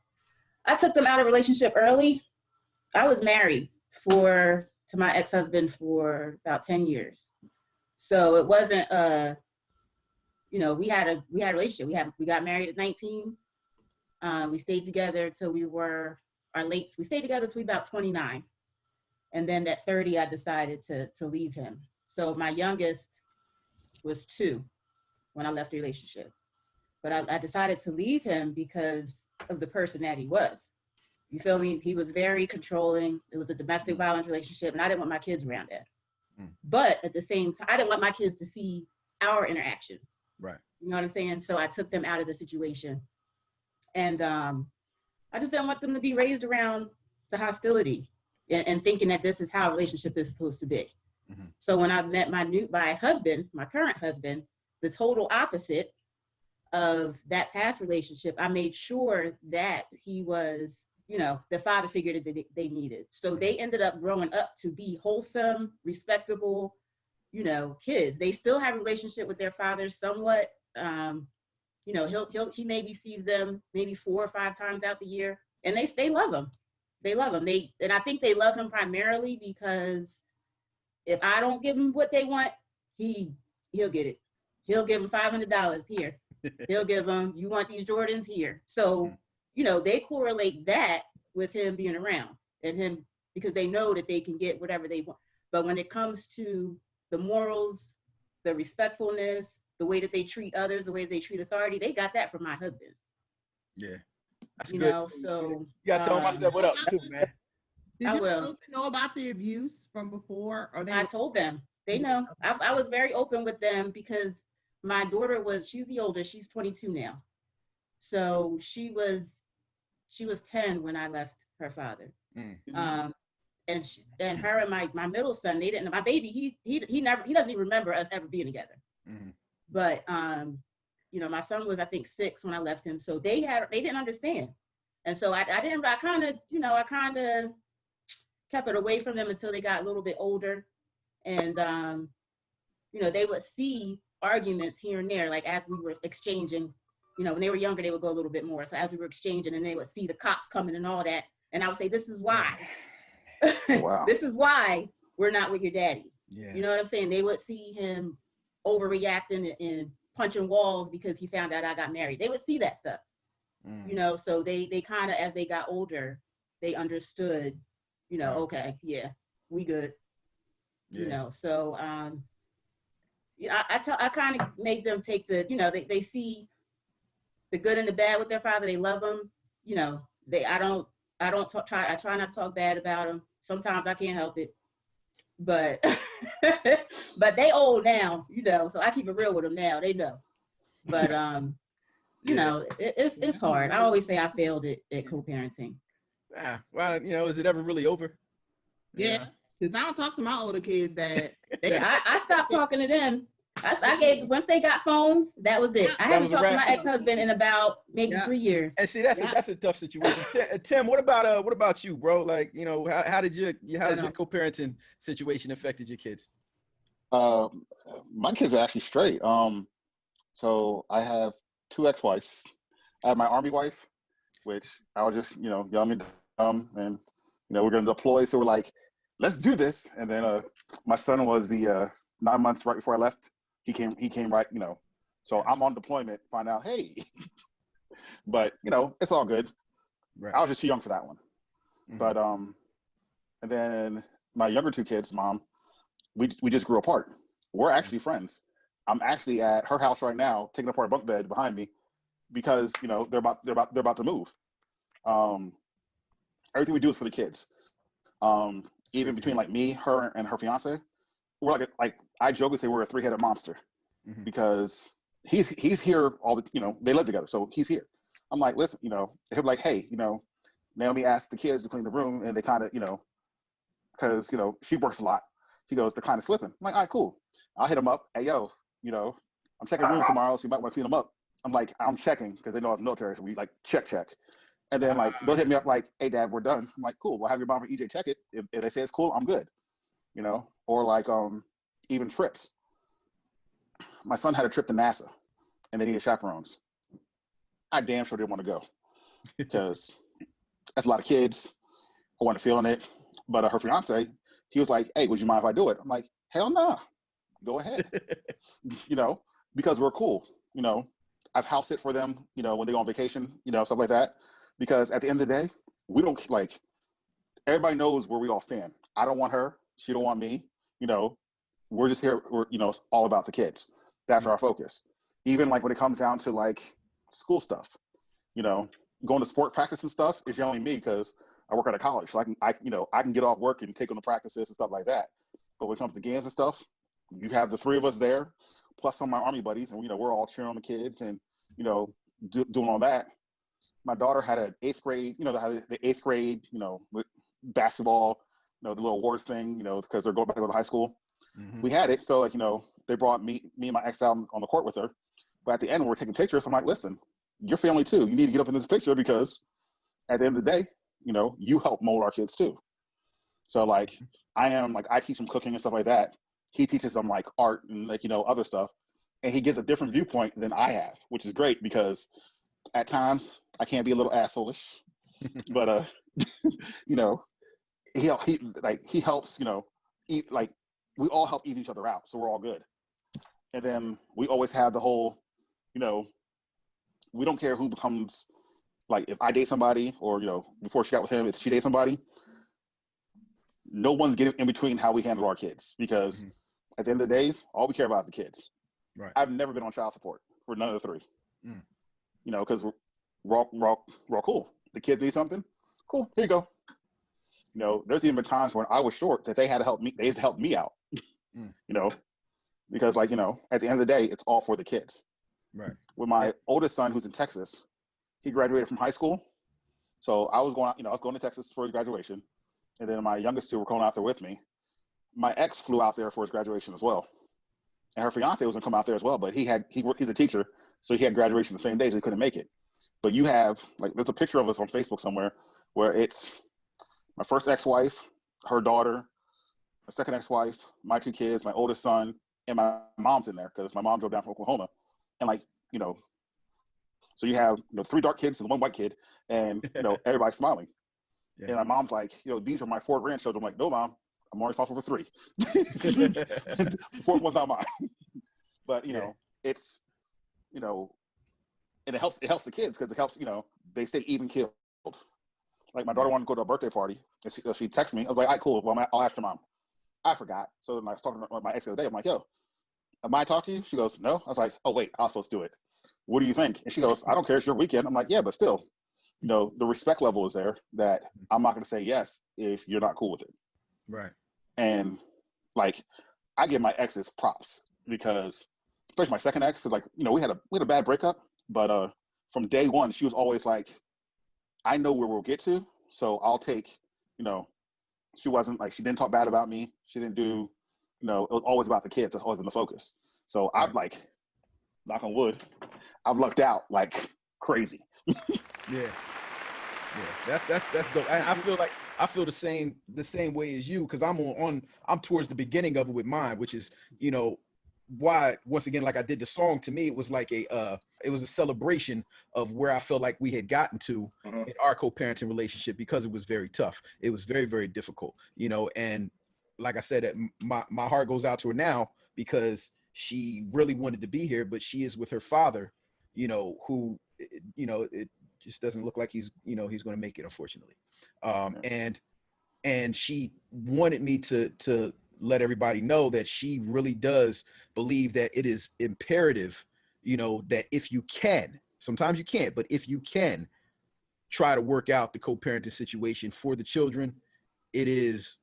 I took them out of relationship early. I was married to my ex-husband for about 10 years. So it wasn't you know, we had a relationship. We got married at 19. We stayed together till we stayed together till we about 29. And then at 30, I decided to leave him. So my youngest was 2 when I left the relationship. But I decided to leave him because of the person that he was. You feel me? He was very controlling. It was a domestic violence relationship, and I didn't want my kids around that. But at the same time, I didn't want my kids to see our interaction. Right. You know what I'm saying? So I took them out of the situation. And I just didn't want them to be raised around the hostility and thinking that this is how a relationship is supposed to be. So when I met my current husband, the total opposite of that past relationship, I made sure that he was, you know, the father figure that they needed. So they ended up growing up to be wholesome, respectable, you know, kids. They still have a relationship with their father somewhat. You know, he maybe sees them maybe 4 or 5 times out the year, and they love him. They love him. And I think they love him primarily because if I don't give him what they want, he'll get it. He'll give them $500 here. He'll give them, you want these Jordans here. So, you know, they correlate that with him being around and him, because they know that they can get whatever they want. But when it comes to the morals, the respectfulness, the way that they treat others, the way they treat authority, they got that from my husband. Yeah. That's you good. know, so you gotta tell myself what up too, man. Did you know about the abuse from before? Or I told them. They know. I was very open with them because my daughter she's the oldest. She's 22 now. So she was 10 when I left her father. And her and my middle son, they didn't. My baby, he doesn't even remember us ever being together. But you know, my son was, I think, 6 when I left him. So they didn't understand. And so I kind of kept it away from them until they got a little bit older. And you know, they would see arguments here and there, like as we were exchanging. You know, when they were younger, they would go a little bit more. So as we were exchanging, and they would see the cops coming and all that, and I would say, "This is why. Wow. This is why we're not with your daddy." Yeah. You know what I'm saying? They would see him overreacting and punching walls because he found out I got married. They would see that stuff. You know, so they kind of, as they got older, they understood. You know, okay, yeah, we good. You know, so I kind of make them take the, you know, they see the good and the bad with their father. They love him. You know, I try not to talk bad about him. Sometimes I can't help it, but but they old now, you know, so I keep it real with them now. They know, but you know, it's hard. I always say I failed at co-parenting. Well, you know, is it ever really over? Yeah, because I don't talk to my older kids that I stopped talking to them. I gave, once they got phones, that was it. I haven't talked to my ex-husband in about maybe 3 years. And see, that's a tough situation. Tim, what about you, bro? Like, you know, how did your co-parenting situation affected your kids? My kids are actually straight. So I have 2 ex-wives. I have my Army wife, which I was just, young and dumb, and we're gonna deploy. So we're like, let's do this. And then my son was the 9 months right before I left. He came right, So I'm on deployment, find out, hey. But it's all good. Right. I was just too young for that one. Mhm. But and then my younger two kids, mom, we just grew apart. We're actually friends. I'm actually at her house right now, taking apart a bunk bed behind me, because they're about to move. Everything we do is for the kids. Even between like me, her, and her fiance, we're like I joke and say we're a three-headed monster, because he's here all the they live together, so he's here. I'm like, listen, he'll be like, hey, Naomi asked the kids to clean the room, and they kind of because she works a lot. He goes, they're kind of slipping. I'm like, all right, cool. I'll hit him up. Hey, yo, I'm checking rooms tomorrow, so you might want to clean them up. I'm like, I'm checking, because they know I was military, so we like check. And then like they'll hit me up like, hey, Dad, we're done. I'm like, cool. We'll have your mom or EJ check it. If they say it's cool, I'm good. Or like even trips. My son had a trip to NASA, and they needed chaperones. I damn sure didn't want to go, because that's a lot of kids. I wasn't feeling it. But her fiance, he was like, hey, would you mind if I do it? I'm like, hell no, go ahead. Because we're cool. I've house sit for them, when they go on vacation, stuff like that. Because at the end of the day, we don't like, everybody knows where we all stand. I don't want her. She don't want me. We're just here. It's all about the kids. That's our focus. Even like when it comes down to like school stuff, going to sport practice and stuff, it's only me, because I work at a college. So I can get off work and take on the practices and stuff like that. But when it comes to games and stuff, you have the three of us there, plus some of my Army buddies, and we're all cheering on the kids and doing all that. My daughter had an 8th grade, the 8th grade, basketball, the little awards thing, because they're going back to high school. We had it, so like they brought me and my ex out on the court with her. But at the end, when we're taking pictures, I'm like, listen, your family too. You need to get up in this picture, because at the end of the day, you help mold our kids too. So like I teach them cooking and stuff like that. He teaches them like art and like other stuff, and he gives a different viewpoint than I have, which is great, because at times I can be a little assholeish, but he helps eat, like we all help eat each other out, so we're all good. And then we always have the whole we don't care who becomes, like if I date somebody, or before she got with him, if she dates somebody, no one's getting in between how we handle our kids, because at the end of the days, all we care about is the kids. Right. I've never been on child support for none of the three. Because we're all cool. The kids need something, cool, here you go. There's even been times when I was short that they had to help me. They've helped me out. Because like at the end of the day, it's all for the kids. Right. With my oldest son, who's in Texas, he graduated from high school, so I was going to Texas for his graduation, and then my youngest two were going out there with me. My ex flew out there for his graduation as well, and her fiance was gonna come out there as well, but he's a teacher, so he had graduation the same day, so he couldn't make it. But you have there's a picture of us on Facebook somewhere where it's my first ex-wife, her daughter, my second ex-wife, my two kids, my oldest son, and my mom's in there, because my mom drove down from Oklahoma, and so you have three dark kids and one white kid, and everybody's smiling. Yeah. And my mom's like, these are my 4 grandchildren. I'm like, no, Mom, I'm only responsible for 3. The 4th one's not mine. But it's and it helps the kids, because it helps they stay even killed. Like my daughter wanted to go to a birthday party, and she texted me. I was like, all right, cool. Well, I'll ask your mom. I forgot. So then I was talking to my ex the other day. I'm like, yo, am I talking to you? She goes, no. I was like, oh wait, I was supposed to do it. What do you think? And she goes, I don't care. It's your weekend. I'm like, yeah, but still, the respect level is there, that I'm not going to say yes if you're not cool with it. Right. And like, I give my exes props, because especially my second ex, like, we had a bad breakup, but from day one, she was always like, I know where we'll get to, so I'll take, she wasn't like, she didn't talk bad about me. She didn't do, it was always about the kids. That's always been the focus. So right. I've like, knock on wood, I've lucked out like crazy. Yeah. That's dope. I feel the same way as you, because I'm towards the beginning of it with mine, which is why, once again, like I did the song, to me, it was like it was a celebration of where I felt like we had gotten to in our co-parenting relationship, because it was very tough. It was very, very difficult, you know, and like I said, my heart goes out to her now, because she really wanted to be here, but she is with her father, you know, who, you know, it just doesn't look like he's going to make it, unfortunately. And she wanted me to let everybody know that she really does believe that it is imperative, you know, that if you can, sometimes you can't, but if you can try to work out the co-parenting situation for the children, it is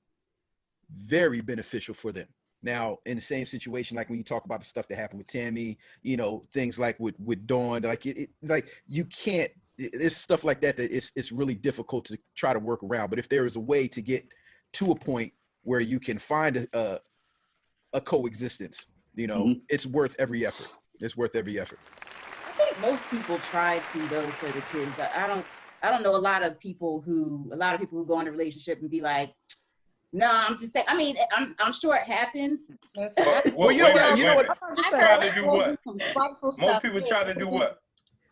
very beneficial for them. Now, in the same situation, like when you talk about the stuff that happened with Tammy, you know, things like with Dawn, like like you can't, there's stuff like that it's really difficult to try to work around. But if there is a way to get to a point where you can find a coexistence, you know, it's worth every effort. It's worth every effort. I think most people try to, though, for the kids. But I don't know a lot of people who go into a relationship and be like, no, I'm just saying. I mean, I'm sure it happens. Well, you know what? Try to do what? Most people try to do what?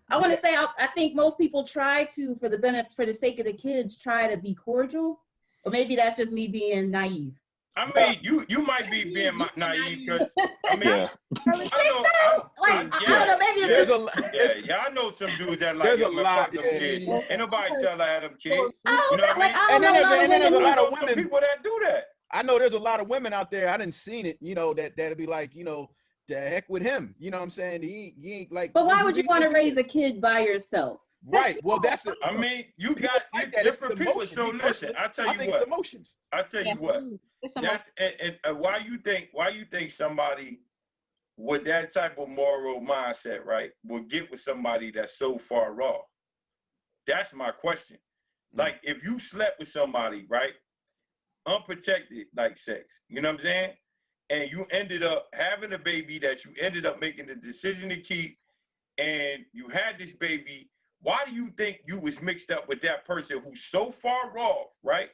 I want to say, I think most people try to, for the sake of the kids, try to be cordial. Or maybe that's just me being naive. I mean, you might be being naive, because I mean, Yeah. I don't know, maybe it's I know some dudes that like, there's a lot them kids. Ain't nobody tell her have them kids. You know what I And then there's a lot of some women, people that do that. I know there's a lot of women out there, I didn't seen it, you know, that'd be like, you know, the heck with him, you know what I'm saying? He ain't like. But why would you want to raise a kid by yourself? Right. Well, that's it. I mean, you got different people. So listen, I tell you what. Emotions. I tell you what. That's and why you think somebody with that type of moral mindset, right, will get with somebody that's so far off? That's my question. Like, if you slept with somebody, right, unprotected, like sex, you know what I'm saying, and you ended up having a baby that you ended up making the decision to keep, and you had this baby. Why do you think you was mixed up with that person who's so far off, right,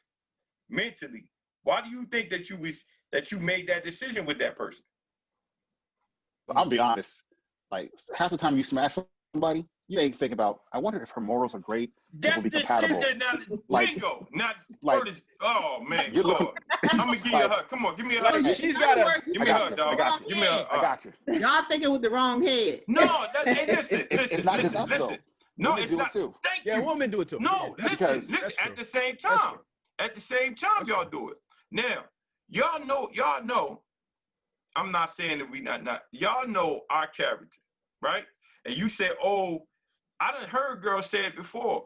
mentally? Why do you think that you made that decision with that person? I'll be honest. Like, half the time you smash somebody, you ain't think about, I wonder if her morals are great. That's the compatible. shit that bingo, not like, Curtis. Oh man, you're looking, I'm gonna give you a hug. Come on, give me a hug. She's got a. Give me a hug, dog. I got you. Give me a hug. I got you. Y'all thinking with the wrong head. No, hey, listen. It's not just us, though. No, Women it's do not. it too. Thank Yeah, you. women do it too. No, Yeah, listen. At the same time, y'all do it. Now, y'all know. I'm not saying that we not. Y'all know our character, right? And you say, oh, I done heard girls say it before.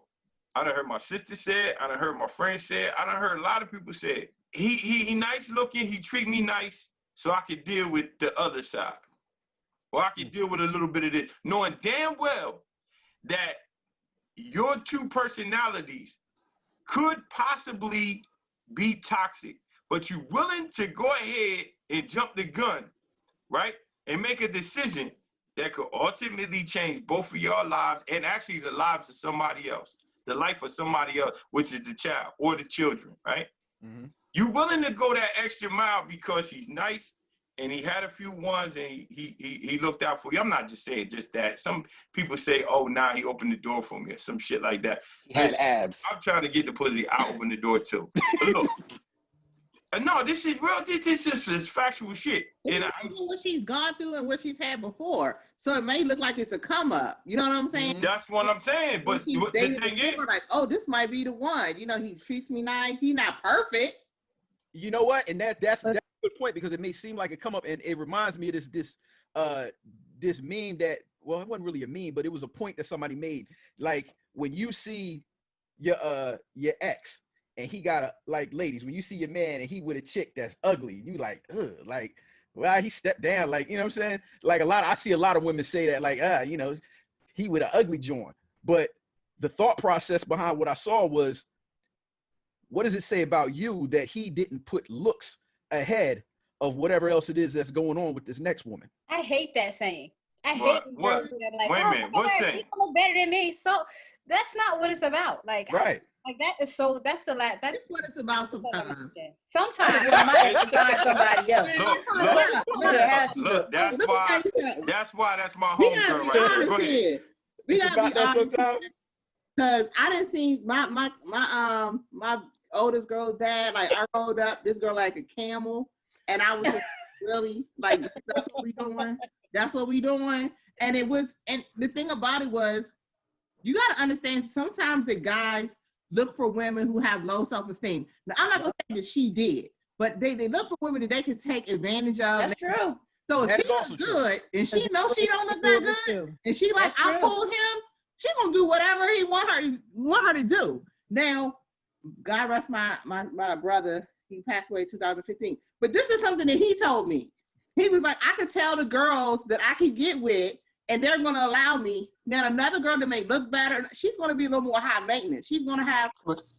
I done heard my sister say it. I done heard my friends say it. I done heard a lot of people say it. He nice looking. He treat me nice, so I could deal with the other side, or I could deal with a little bit of this, knowing damn well that your two personalities could possibly be toxic, but you're willing to go ahead and jump the gun, right? And make a decision that could ultimately change both of your lives and actually the lives of somebody else, the life of somebody else, which is the child or the children, right? Mm-hmm. You're willing to go that extra mile because he's nice and he had a few ones and he looked out for you. I'm not just saying just that. Some people say, oh, nah, he opened the door for me or some shit like that. He had abs. I'm trying to get the pussy. I open the door too. But look, no, this is real. This is factual shit. And what she's gone through and what she's had before. So it may look like it's a come up. You know what I'm saying? That's what I'm saying. But the thing is, like, oh, this might be the one. You know, he treats me nice. He's not perfect. You know what? And that's a good point, because it may seem like a come up, and it reminds me of this meme that, well, it wasn't really a meme, but it was a point that somebody made. Like, when you see your ex and he got ladies, when you see your man and he with a chick that's ugly, you like, ugh, like, well, he stepped down, like, you know what I'm saying? Like, I see a lot of women say that, like, you know, he with an ugly joint. But the thought process behind what I saw was, what does it say about you that he didn't put looks ahead of whatever else it is that's going on with this next woman? I hate that saying. I hate girls that are like, wait a minute, what's saying? You look better than me. So that's not what it's about. Like, right. Like that is so. That's the last. That's what it's about sometimes. Sometimes when my ex find somebody else. Look, that's why that's my We home gotta girl be right there. honest Go ahead. here. We It's gotta about be that honest sometimes. because I didn't see my oldest girl's dad. Like I rolled up this girl like a camel, and I was just really like, that's what we doing. That's what we doing. And it was, and the thing about it was, you gotta understand. Sometimes the guys look for women who have low self-esteem. Now I'm not gonna say that she did, but they look for women that they can take advantage of. That's true. So if That he is also looks good and she knows she don't look True, that good, too. and she like, That's I true. pulled him, she gonna do whatever he want her to do. Now, God rest my brother, he passed away in 2015. But this is something that he told me. He was like, I could tell the girls that I can get with, and they're gonna allow me. Now another girl that may look better, she's gonna be a little more high maintenance. She's gonna have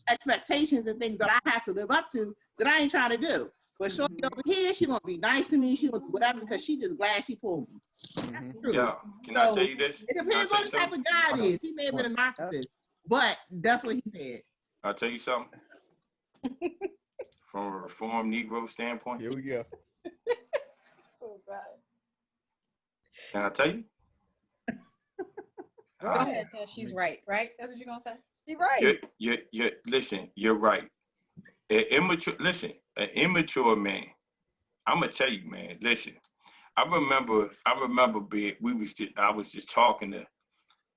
expectations and things that I have to live up to that I ain't trying to do. But shorty over here, she gonna be nice to me. She gonna do whatever because she just glad she pulled me. True. Yeah. Can I tell you this? It depends on the type of guy it is. He may have been a narcissist, but that's what he said. I'll tell you something. From a reformed Negro standpoint, Here we go. Oh God. can I tell you? Go ahead, Tess. She's right. Right? That's what you're gonna say. You're right. Listen, you're right. An immature man. I'm gonna tell you, man. Listen, I remember being. I was just talking to.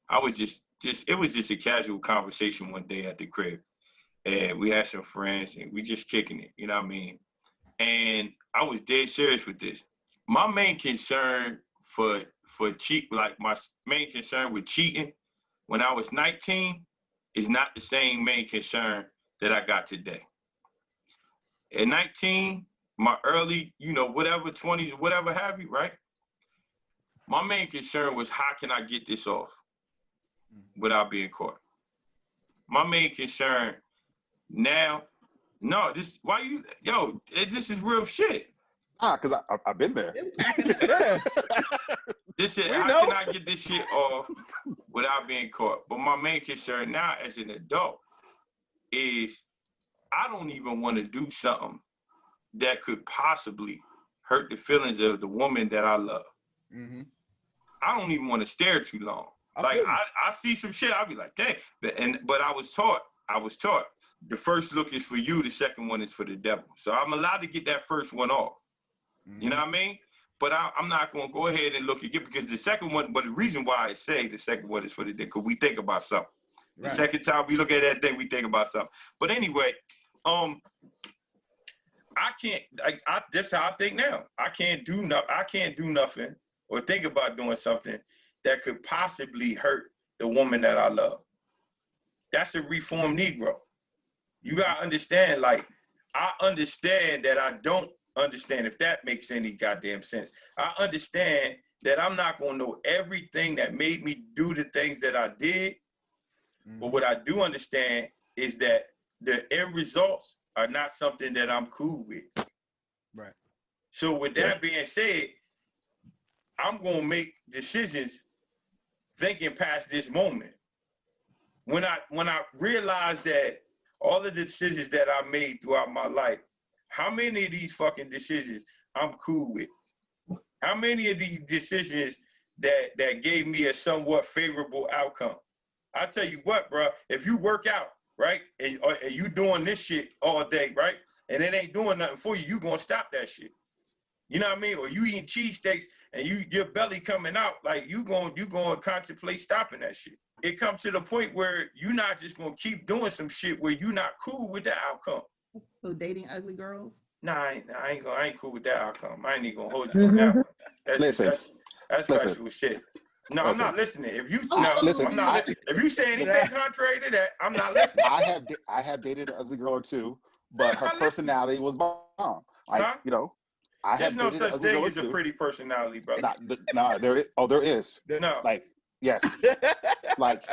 I was just. It was just a casual conversation one day at the crib, and we had some friends, and we just kicking it. You know what I mean? And I was dead serious with this. My main concern for my main concern with cheating when I was 19 is not the same main concern that I got today. At 19, my early, whatever 20s, whatever have you, right? My main concern was how can I get this off without being caught? My main concern now, this is real shit. Because I've been there. Yeah. This is We how know. can I get this shit off without being caught? But my main concern now as an adult is I don't even want to do something that could possibly hurt the feelings of the woman that I love. Mm-hmm. I don't even want to stare too long. I see some shit, I'll be like, dang. But I was taught, the first look is for you, the second one is for the devil. So I'm allowed to get that first one off. Mm-hmm. You know what I mean? But I'm not going to go ahead and look again because the second one, but the reason why I say the second one is for the devil, because we think about something. Right. The second time we look at that thing, we think about something. But anyway, I can't, this is how I think now. I can't do nothing or think about doing something that could possibly hurt the woman that I love. That's a reformed Negro. You got to understand, like, I understand that I don't understand, if that makes any goddamn sense. I understand that I'm not going to know everything that made me do the things that I did. Mm-hmm. But what I do understand is that the end results are not something that I'm cool with. Right. So with that being said, I'm going to make decisions thinking past this moment. When I realized that all of the decisions that I made throughout my life, how many of these fucking decisions I'm cool with? How many of these decisions that gave me a somewhat favorable outcome? I tell you what, bro, if you work out, right, and you doing this shit all day, right, and it ain't doing nothing for you, you gonna stop that shit. You know what I mean? Or you eating cheesesteaks and your belly coming out, like you gonna contemplate stopping that shit. It comes to the point where you're not just gonna keep doing some shit where you're not cool with the outcome. So dating ugly girls? Nah, I ain't cool with that outcome. I ain't even gonna hold you on that one. That's practical shit. No, I'm not listening. If you if you say anything contrary to that, I'm not listening. I have dated an ugly girl or two, but her personality was bomb. Like, there's no such thing as a pretty personality, brother. There is. Oh, there is. No. Like, yes. Like,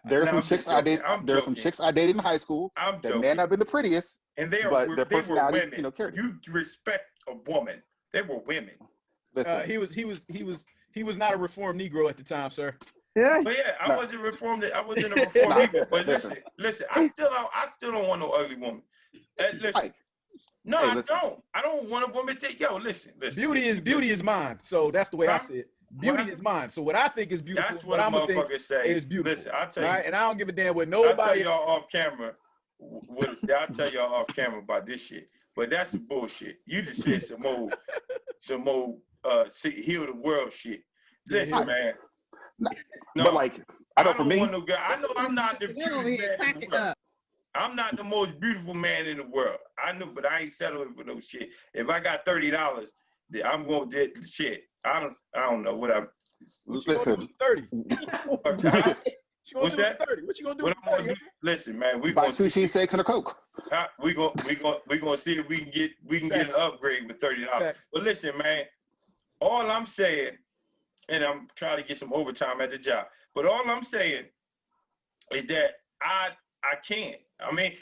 there's some chicks I dated. There's some chicks I dated in high school. That may not have been the prettiest, and they were women. Carried. You respect a woman. They were women. He was not a reformed Negro at the time, sir. But yeah, I No. wasn't reformed. I wasn't a reformed Nah, either. But listen. listen. I still don't want no ugly woman. Listen. Mike, No, hey, I listen. don't. I don't want a woman to. Yo, listen. Beauty is mine. So that's the way I Huh? see it. Beauty What? is mine. So what I think is beautiful, That's what a I'm gonna think motherfucker say. is beautiful. Listen, I'll tell you. Right? And I don't give a damn what I'll tell nobody. y'all off camera. I'll tell y'all off camera about this shit. But that's some bullshit. You just said some more heal the world shit. Listen, man. No, but like, I know don't for me, want no guy. I know I'm not the Get over beautiful here, man crack in the it world. up. I'm not the most beautiful man in the world. I know, but I ain't settling for no shit. If I got $30, then I'm gonna do shit. I don't know what I'm. listen. 30. What's that? 30. What you gonna do? What with I'm gonna 30? do? Listen, man, we Buy gonna 2 see. cheesesteaks and a Coke. We gonna see if we can get an upgrade with $30. But listen, man, all I'm saying, and I'm trying to get some overtime at the job. But all I'm saying is that I can't. I mean,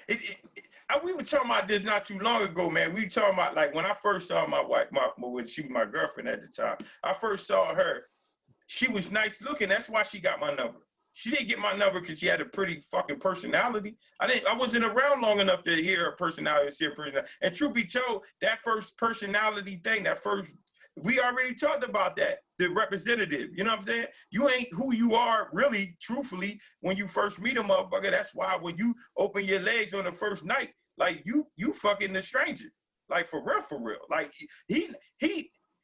we were talking about this not too long ago, man. We were talking about like when I first saw my wife, when she was my girlfriend at the time. I first saw her. She was nice looking. That's why she got my number. She didn't get my number because she had a pretty fucking personality. I wasn't around long enough to hear her personality, see her personality. And truth be told, that first personality thing, we already talked about that. The representative, you know what I'm saying? You ain't who you are really, truthfully, when you first meet a motherfucker. That's why when you open your legs on the first night, like you fucking the stranger. Like for real. Like he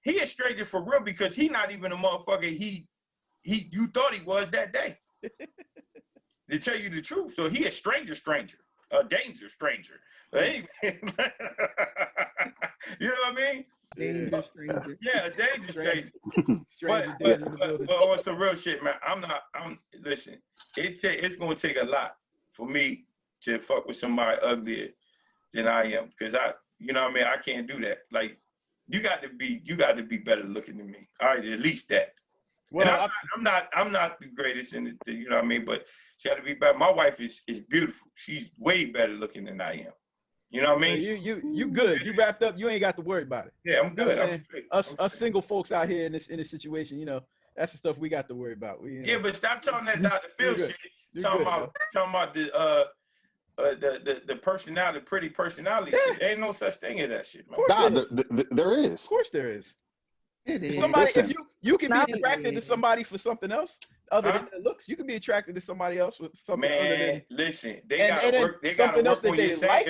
a stranger for real because he not even a motherfucker you thought he was that day. To tell you the truth. So he a stranger, a danger stranger. But anyway, you know what I mean? Danger stranger. Yeah, a danger stranger. Stranger But danger in the building. on some real shit, man, listen, it's gonna take a lot for me to fuck with somebody uglier than I am. Cause you know what I mean, I can't do that. Like you got to be better looking than me. All right, at least that. Well, and I'm not the greatest in the, you know what I mean, but she got to be better. My wife is beautiful. She's way better looking than I am. You know what I mean? You good. You wrapped up. You ain't got to worry about it. Yeah, I'm good. I'm us single folks out here in this situation, you know, that's the stuff we got to worry about. But stop talking that Dr. Phil shit. Talking about the personality, pretty personality shit. Ain't no such thing as that shit, man. There is. Of course there is. It is. Somebody, if you can be attracted to somebody for something else other than their looks. You can be attracted to somebody else with something other than. Listen, they gotta work. They gotta work on your same.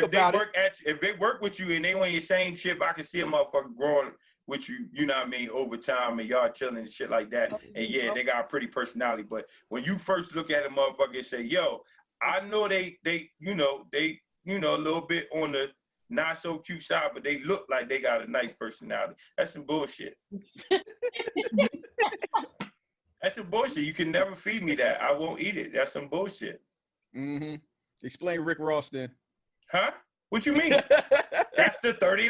If they work with you and they on your same shit, I can see a motherfucker growing with you. You know what I mean? Over time, and y'all chilling and shit like that. And yeah, they got a pretty personality. But when you first look at a motherfucker and say, "Yo, I know they you know a little bit on the not so cute side, but they look like they got a nice personality." That's some bullshit. That's some bullshit. You can never feed me that. I won't eat it. That's some bullshit. Mm-hmm. Explain Rick Ross then. Huh? What you mean? That's the $30.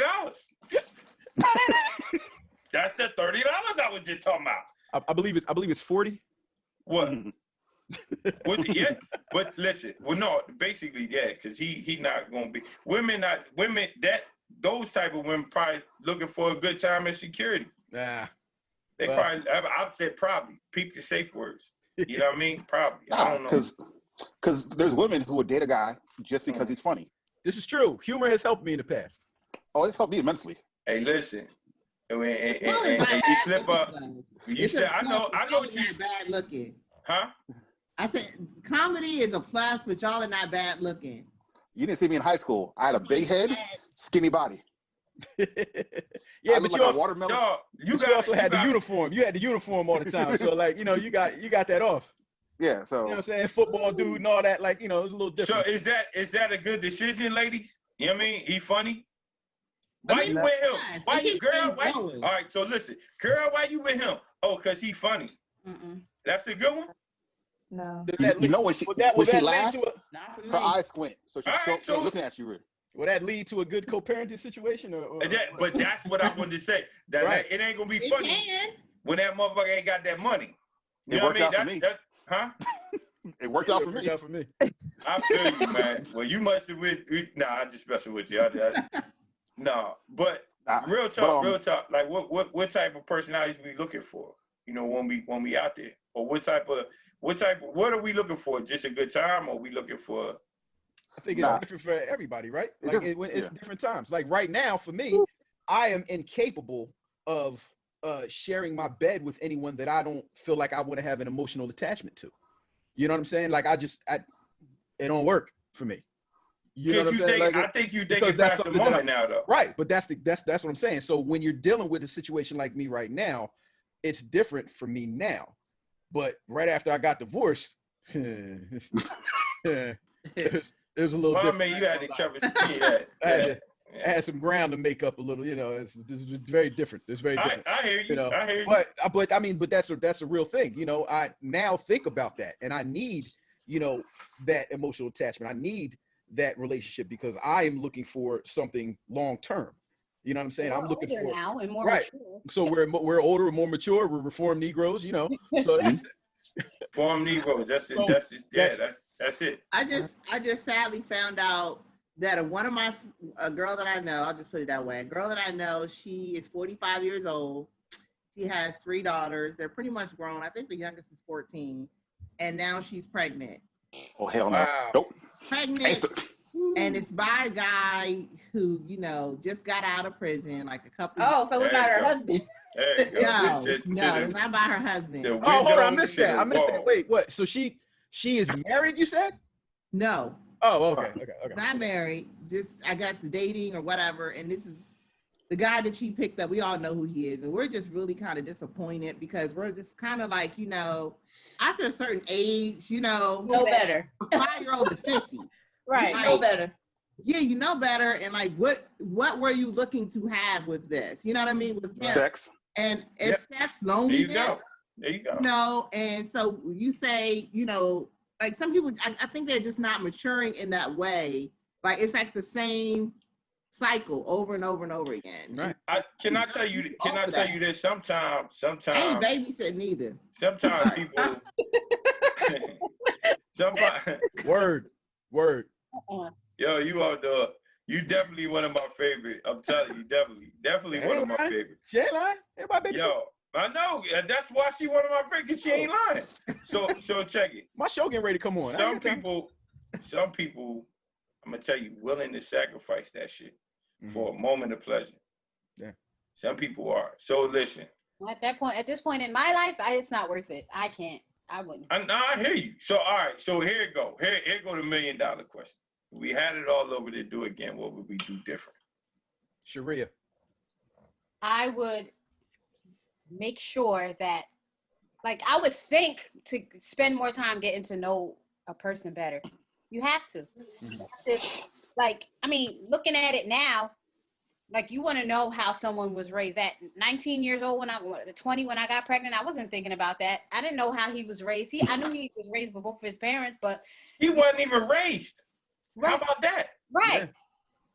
That's the $30 I was just talking about. I believe it's 40. What? Was it yet? But listen, well, no, basically, yeah, because he not gonna be women that those type of women probably looking for a good time and security. Nah. They probably I'd say probably peep the safe words. You know what I mean? Probably. I don't know. Because there's women who would date a guy just because he's funny. This is true. Humor has helped me in the past. Oh, it's helped me immensely. Hey, listen. And you slip up. You said, I know what you bad looking. Huh? I said comedy is a plus, but y'all are not bad looking. You didn't see me in high school. I had a big head, skinny body. Yeah, but you also, watermelon. you also had the uniform. You had the uniform all the time. So like, you know, you got that off. Yeah, so you know what I'm saying? Football dude and all that, like, you know, it's a little different. So is that a good decision, ladies? You know what I mean? He funny. Why you with him? Why you, girl? Why? All right, so listen, girl, why you with him? Oh, cause he funny. That's a good one. No. You know when she laughs, her eyes squint, so she's looking at you. Really. Will that lead to a good co-parenting situation? But that's what I wanted to say. That it ain't gonna be funny when that motherfucker ain't got that money. You know what I mean? Huh? It worked out for me. I feel you, man. Well, you must have I'm just messing with you. No, but real talk. Like, what type of personalities we looking for? You know, when we out there, or what are we looking for? Just a good time, or are we looking for? I think it's different for everybody, right? It's Like different, it's different times. Like right now, for me, I am incapable of sharing my bed with anyone that I don't feel like I want to have an emotional attachment to. You know what I'm saying? Like it don't work for me. You know what I'm saying? I think you think it's past the moment now, though. Right, but that's what I'm saying. So when you're dealing with a situation like me right now, it's different for me now. But right after I got divorced, it was a little different. I mean, you had to cover some. I had some ground to make up a little. You know, it's very different. It's very different. I hear you. You know, I hear you. But I mean, but that's a real thing. You know, I now think about that, and I need, you know, that emotional attachment. I need that relationship because I am looking for something long term. You know what I'm saying? I'm looking for now and more right. mature. So we're older and more mature. We're reformed Negroes. You know. So that's, Reformed Negroes. That's it. So That's it. I just sadly found out that one of a girl that I know, I'll just put it that way, a girl that I know, she is 45 years old. She has 3 daughters. They're pretty much grown. I think the youngest is 14. And now she's pregnant. Oh, hell no. wow. Nope. Pregnant. And it's by a guy who, you know, just got out of prison like a couple. Oh, so it's not her husband. No, it's not by her husband. Oh, hold on, I missed that. Wait, what? So she is married? You said? No. Oh, okay. Not married. Just I guess dating or whatever. And this is the guy that she picked up. We all know who he is, and we're just really kind of disappointed because we're just kind of like, you know, after a certain age, you know, No better. A 5-year-old is 50. Right. Like, No better. Yeah, you know better. And like, what were you looking to have with this? You know what I mean? With him. Sex. And it's sex, loneliness. There you go. You know, and so you say, you know, like some people, I think they're just not maturing in that way. Like it's like the same cycle over and over and over again. Right. Can I tell you this? Sometimes I ain't babysitting either. Sometimes people. Word. Yo, you definitely one of my favorite. I'm telling you, definitely one of my favorite. She ain't lying. Everybody baby. Yo, I know. That's why she one of my favorite. 'Cause she ain't lying. So check it. My show getting ready to come on. Some people, I'm gonna tell you, willing to sacrifice that shit for a moment of pleasure. Yeah. Some people are. So listen. At this point in my life, it's not worth it. I wouldn't. I hear you. So all right. So here it go. Here go the $1 million question. If we had it all over to do again, what would we do different? Sharia. I would make sure that, like, I would think to spend more time getting to know a person better. You have to. Like, I mean, looking at it now, like, you want to know how someone was raised. At 19 years old, 20 when I got pregnant, I wasn't thinking about that. I didn't know how he was raised. I knew he was raised by both of his parents, but he wasn't even raised. Right. How about that? Right.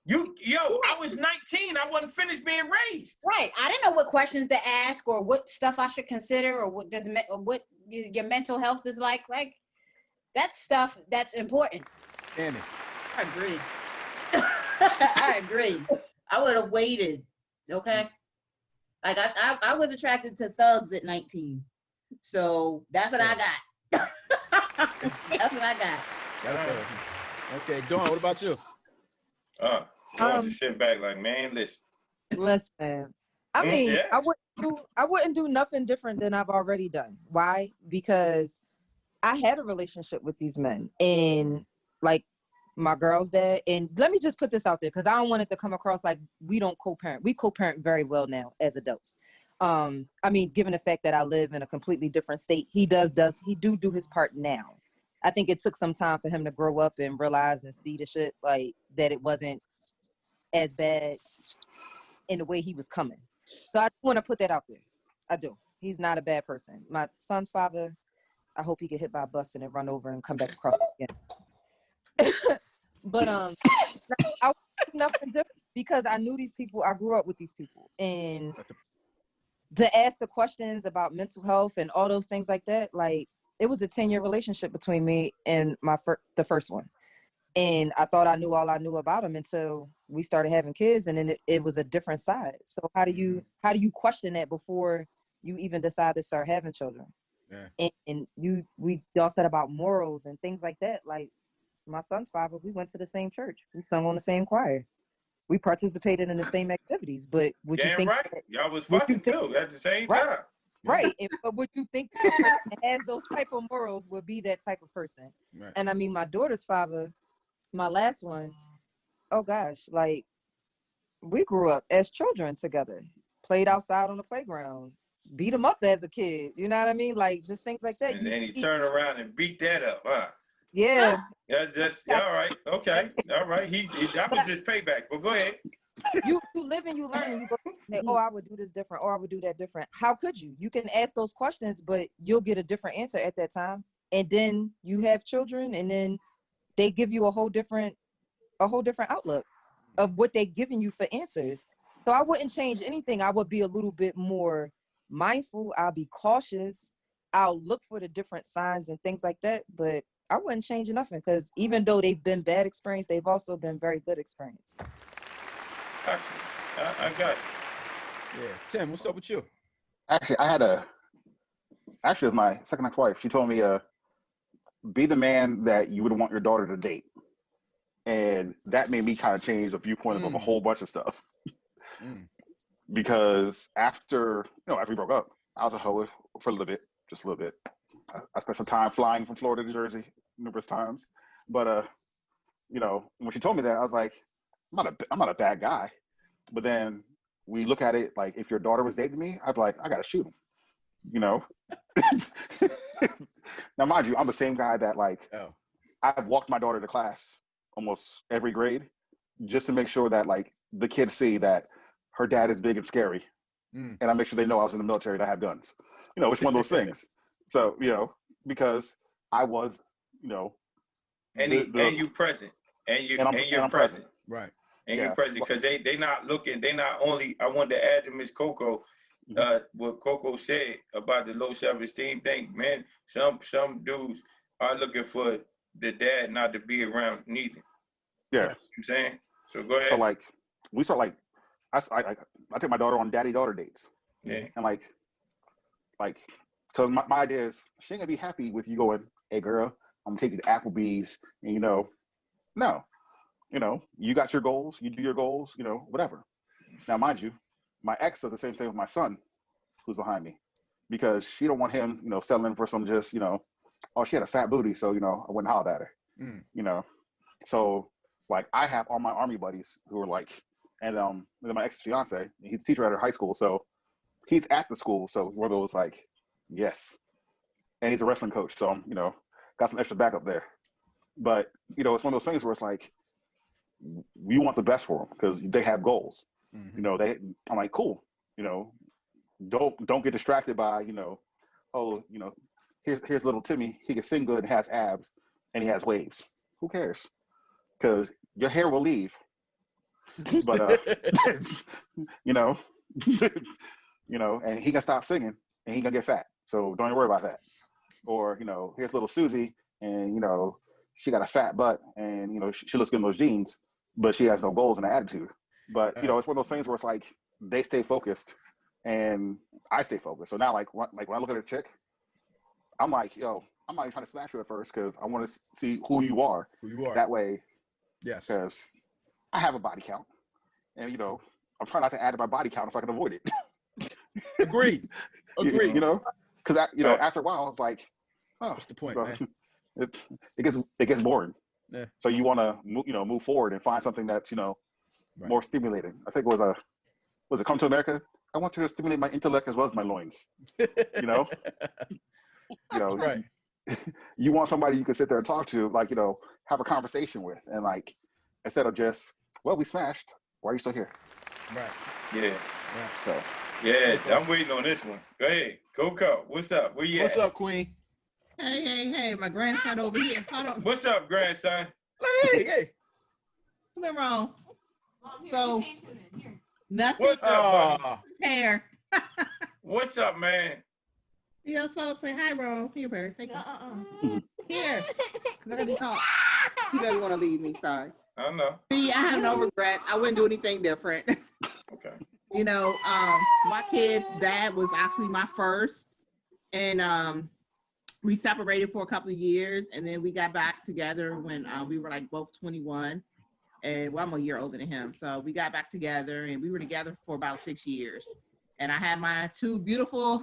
Yeah. I was 19. I wasn't finished being raised. Right. I didn't know what questions to ask or what stuff I should consider or what your mental health is like. Like, that's stuff that's important. Annie. I agree. I agree. I would have waited. Okay. Like I was attracted to thugs at 19. So that's what I got. That's what I got. Okay, Dawn, what about you? I sit back like, man, Listen. I mean, yeah. I wouldn't do nothing different than I've already done. Why? Because I had a relationship with these men, and like my girl's dad. And let me just put this out there because I don't want it to come across like we don't co-parent. We co-parent very well now as adults. I mean, given the fact that I live in a completely different state, he do his part now. I think it took some time for him to grow up and realize and see the shit like that it wasn't as bad in the way he was coming. So I want to put that out there. I do. He's not a bad person. My son's father, I hope he get hit by a bus and then run over and come back across again. But I would do nothing different because I knew these people. I grew up with these people, and to ask the questions about mental health and all those things like that, like it was a 10-year relationship between me and the first one, and I thought I knew all I knew about him until we started having kids, and then it was a different side. So how do you question that before you even decide to start having children? Yeah. And y'all said about morals and things like that. Like my son's father, we went to the same church. We sung on the same choir. We participated in the same activities. But would you Damn think right. Y'all was would you fucking think too at the same right? time. Right. But would you think the person that has those type of morals would be that type of person? Right. And I mean, my daughter's father, my last one, oh gosh, like we grew up as children together, played outside on the playground, beat them up as a kid. You know what I mean? Like just things like that. And then he turned around and beat that up, huh? Yeah. That's just all right. Okay. All right. He that was his payback. But go ahead. You live and you learn and you go, say, oh, I would do this different, or I would do that different. How could you? You can ask those questions, but you'll get a different answer at that time. And then you have children, and then they give you a whole different outlook of what they're giving you for answers. So I wouldn't change anything. I would be a little bit more mindful. I'll be cautious. I'll look for the different signs and things like that. But I wouldn't change nothing, because even though they've been bad experience, they've also been very good experience. Actually, I got you. Yeah. Tim, what's up with you? Actually, with my second ex-wife, she told me, be the man that you would want your daughter to date. And that made me kind of change the viewpoint of a whole bunch of stuff. Because after we broke up, I was a hoe for a little bit, just a little bit. I spent some time flying from Florida to Jersey numerous times. But, when she told me that, I was like, I'm not a bad guy. But then we look at it like, if your daughter was dating me, I'd be like, I got to shoot him, Now, mind you, I'm the same guy that I've walked my daughter to class almost every grade just to make sure that the kids see that her dad is big and scary. And I make sure they know I was in the military and I have guns, it's one of those things. So, because I was, and you present and you're present. Right. And you're present, because they not looking, they not only, I wanted to add to Ms. Coco, what Coco said about the low self-esteem thing. Man, some dudes are looking for the dad not to be around neither. Yeah. You know what I'm saying? So go ahead. So we start I take my daughter on daddy-daughter dates. Yeah. And so my idea is, she ain't gonna be happy with you going, hey girl, I'm gonna take you to Applebee's, and no. You got your goals, you do your goals, whatever. Now, mind you, my ex does the same thing with my son, who's behind me, because she don't want him, settling for some just, oh, she had a fat booty, so, I wouldn't holler at her, So, I have all my Army buddies who are and then my ex fiance, he's a teacher at her high school, so he's at the school, so one of those yes. And he's a wrestling coach, so, got some extra backup there. But, it's one of those things where it's we want the best for them because they have goals. I'm like, cool. Don't get distracted by, here's little Timmy. He can sing good and has abs and he has waves. Who cares? Because your hair will leave. But and he can stop singing and he gonna get fat. So don't even worry about that. Or here's little Susie, and she got a fat butt, and she looks good in those jeans, but she has no goals and attitude. But it's one of those things where it's they stay focused and I stay focused. So now when I look at a chick, I'm like, yo, I'm not even trying to smash you at first because I want to see who you are. That way. Yes. Because I have a body count, and I'm trying not to add to my body count if I can avoid it. Agreed. Because after a while it's oh, what's the point, man? It gets boring. Yeah. So you want to move forward and find something that's more stimulating. I think it was it Come to America? I want to stimulate my intellect as well as my loins. Right. You want somebody you can sit there and talk to, have a conversation with, and instead of just, well, we smashed. Why are you still here? Right. Yeah. Right. So. Yeah, I'm waiting on this one. Go ahead, Coco. What's up? Where you What's at? up, Queen? Hey, my grandson over here. Hold on. What's up, grandson? Hey. Something wrong. So, nothing. What's up, buddy? Hair. What's up, man? Yeah, folks say hi, Ron. Here, Barry. Take Here. Let me talk. He doesn't want to leave me. Sorry. I know. Me, I have no regrets. I wouldn't do anything different. Okay. My kid's dad was actually my first. And we separated for a couple of years, and then we got back together when we were like both 21. And well, I'm a year older than him. So we got back together, and we were together for about 6 years. And I had my 2 beautiful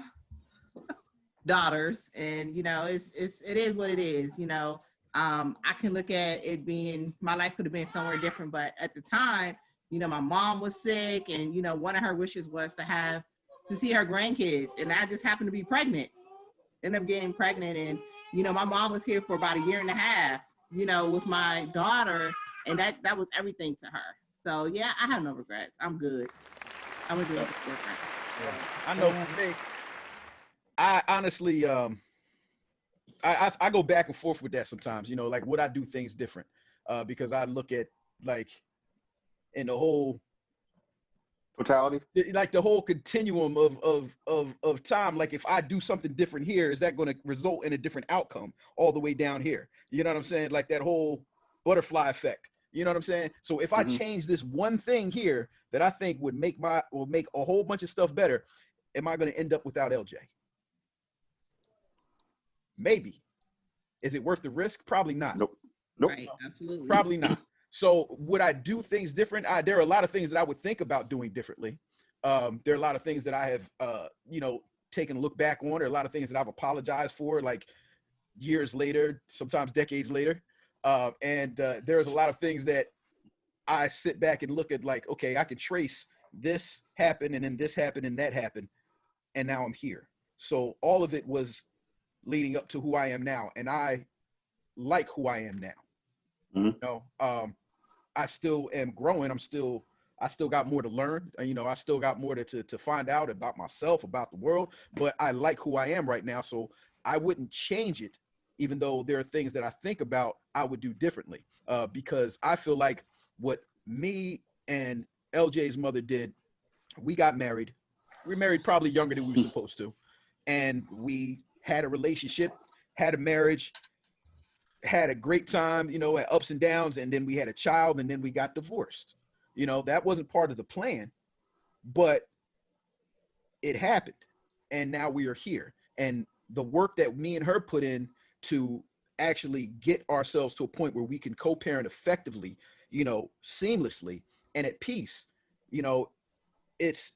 daughters, and you know, it is what it is. You know, I can look at it being, my life could have been somewhere different, but at the time, you know, my mom was sick, and you know, one of her wishes was to see her grandkids, and I just happened to be pregnant. Ended up getting pregnant, and you know, my mom was here for about a year and a half, you know, with my daughter, and that was everything to her. So yeah, I have no regrets. I'm good. I was able to work out. I know for me, I honestly, I go back and forth with that sometimes, you know, like would I do things different? Because I look at like in the whole Totality. like the whole continuum of time. Like if I do something different here, is that going to result in a different outcome all the way down here? You know what I'm saying? Like that whole butterfly effect. You know what I'm saying? So if I change this one thing here that I think will make a whole bunch of stuff better, am I going to end up without LJ? Maybe. Is it worth the risk? Probably not. Nope. Right, absolutely. Probably not. So would I do things different? There are a lot of things that I would think about doing differently. There are a lot of things that I have, you know, taken a look back on. There are a lot of things that I've apologized for, like years later, sometimes decades later. And there's a lot of things that I sit back and look at like, okay, I could trace this happened and then this happened and that happened. And now I'm here. So all of it was leading up to who I am now. And I like who I am now. You know, I still am growing. I still got more to learn. You know, I still got more to find out about myself, about the world, but I like who I am right now. So I wouldn't change it, even though there are things that I think about I would do differently, because I feel like what me and LJ's mother did, we got married. We were married probably younger than we were supposed to. And we had a relationship, had a marriage, had a great time, you know, at ups and downs, and then we had a child, and then we got divorced. You know, that wasn't part of the plan, but it happened, and now we are here. And the work that me and her put in to actually get ourselves to a point where we can co-parent effectively, you know, seamlessly and at peace, you know, it's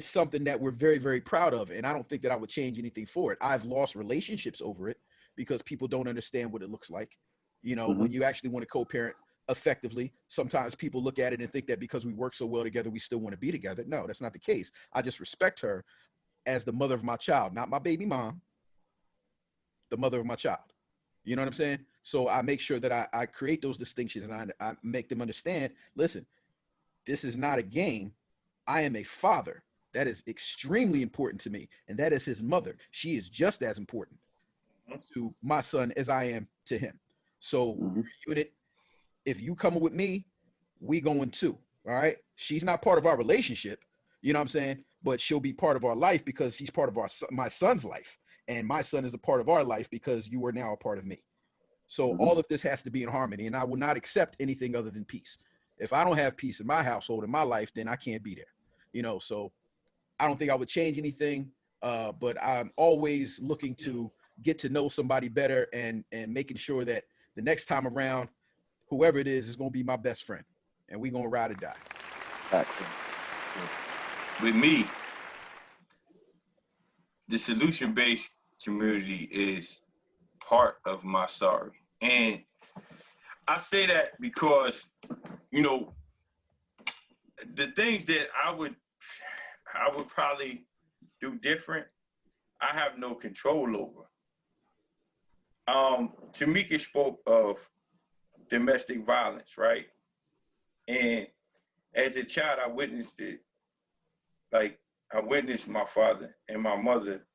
something that we're very, very proud of. And I don't think that I would change anything for it. I've lost relationships over it, because people don't understand what it looks like. You know, when you actually want to co-parent effectively, sometimes people look at it and think that because we work so well together, we still want to be together. No, that's not the case. I just respect her as the mother of my child, not my baby mom, the mother of my child. You know what I'm saying? So I make sure that I create those distinctions, and I make them understand, listen, this is not a game. I am a father. That is extremely important to me. And that is his mother. She is just as important to my son as I am to him. So unit, if you come with me, we going too. All right. She's not part of our relationship, you know what I'm saying? But she'll be part of our life because she's part of my son's life. And my son is a part of our life because you are now a part of me. So all of this has to be in harmony, and I will not accept anything other than peace. If I don't have peace in my household, in my life, then I can't be there, you know? So I don't think I would change anything, but I'm always looking to get to know somebody better and making sure that the next time around, whoever it is going to be my best friend, and we're going to ride or die. Facts. With me, the solution-based community is part of my story. And I say that because, you know, the things that I would probably do different, I have no control over. Tamika spoke of domestic violence, right? And as a child, I witnessed it. Like, I witnessed my father and my mother,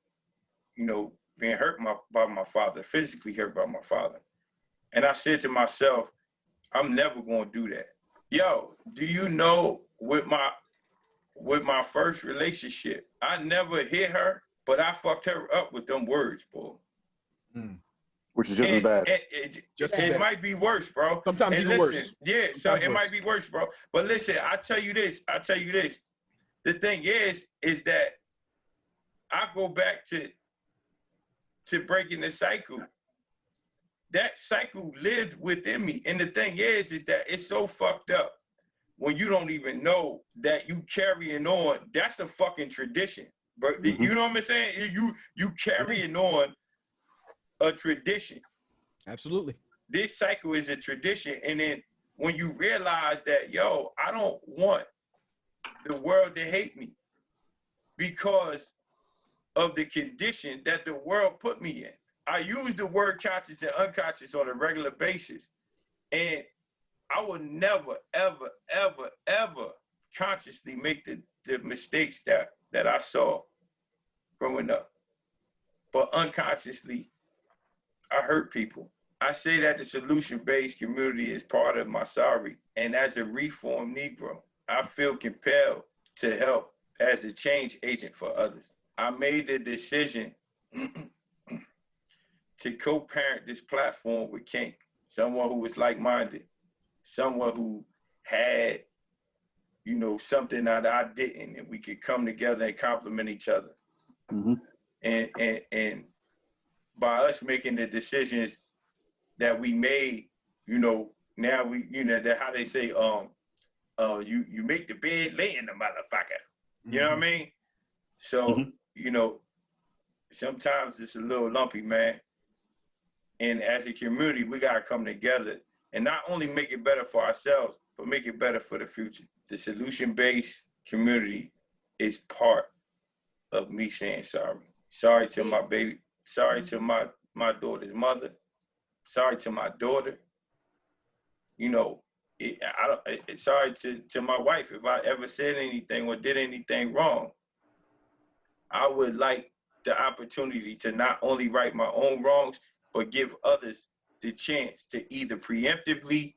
you know, being hurt by my father, physically hurt by my father. And I said to myself, I'm never going to do that. Yo, do you know, with my first relationship, I never hit her, but I fucked her up with them words, boy. Which is just as bad. It might be worse, bro. Sometimes even worse. Yeah, so it might be worse, bro. But listen, I tell you this. The thing is that I go back to to breaking the cycle, that cycle lived within me. And the thing is that it's so fucked up when you don't even know that you carrying on. That's a fucking tradition, bro. You know what I'm saying? You carrying on a tradition. Absolutely. This cycle is a tradition. And then when you realize that, yo, I don't want the world to hate me because of the condition that the world put me in. I use the word conscious and unconscious on a regular basis. And I will never, ever, ever, ever consciously make the mistakes that I saw growing up. But unconsciously, I hurt people. I say that the solution-based community is part of my sorry. And as a reformed Negro, I feel compelled to help as a change agent for others. I made the decision to co-parent this platform with King, someone who was like-minded, someone who had, you know, something that I didn't, and we could come together and complement each other. And by us making the decisions that we made, you know, now we, you know, that how they say, you make the bed, lay in the motherfucker. You know what I mean? So, you know, sometimes it's a little lumpy, man. And as a community, we gotta come together and not only make it better for ourselves, but make it better for the future. The solution-based community is part of me saying sorry. Sorry to my baby. Sorry to my daughter's mother. Sorry to my daughter. You know, sorry to my wife if I ever said anything or did anything wrong. I would like the opportunity to not only right my own wrongs, but give others the chance to either preemptively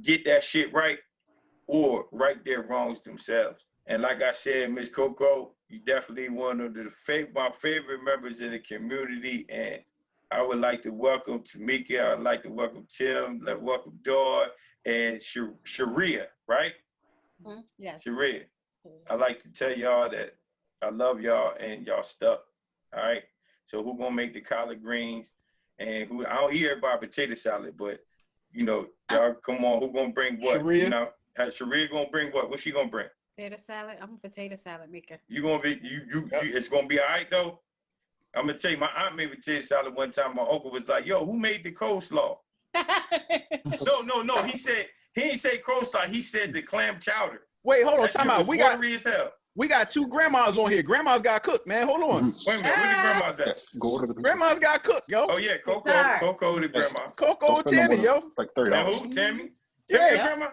get that shit right or right their wrongs themselves. And like I said, Ms. Coco, you definitely one of my favorite members of the community. And I would like to welcome Tamika. I'd like to welcome Tim, welcome Dor, and Sharia, right? Yes. Sharia. I'd like to tell y'all that I love y'all and y'all stuck, all right? So who gonna make the collard greens? And who, I don't eat everybody potato salad, but, you know, y'all come on, who gonna bring what? Sharia? You know, Sharia gonna bring what? What she gonna bring? Potato salad. I'm a potato salad maker. You gonna be, it's gonna be all right though? I'm gonna tell you, my aunt made potato salad one time. My uncle was like, yo, who made the coleslaw? No. He didn't say coleslaw. He said the clam chowder. Wait, hold on, That time shit out. was watery as hell. We got two grandmas on here. Grandma's got cooked, man. Hold on. Wait a minute, where the grandma's at? Go to the Grandma's got cooked, yo. Oh yeah, Coco the grandma. Coco and Tammy, yo. Like And $30. who? Tammy? Yeah. Tammy the grandma?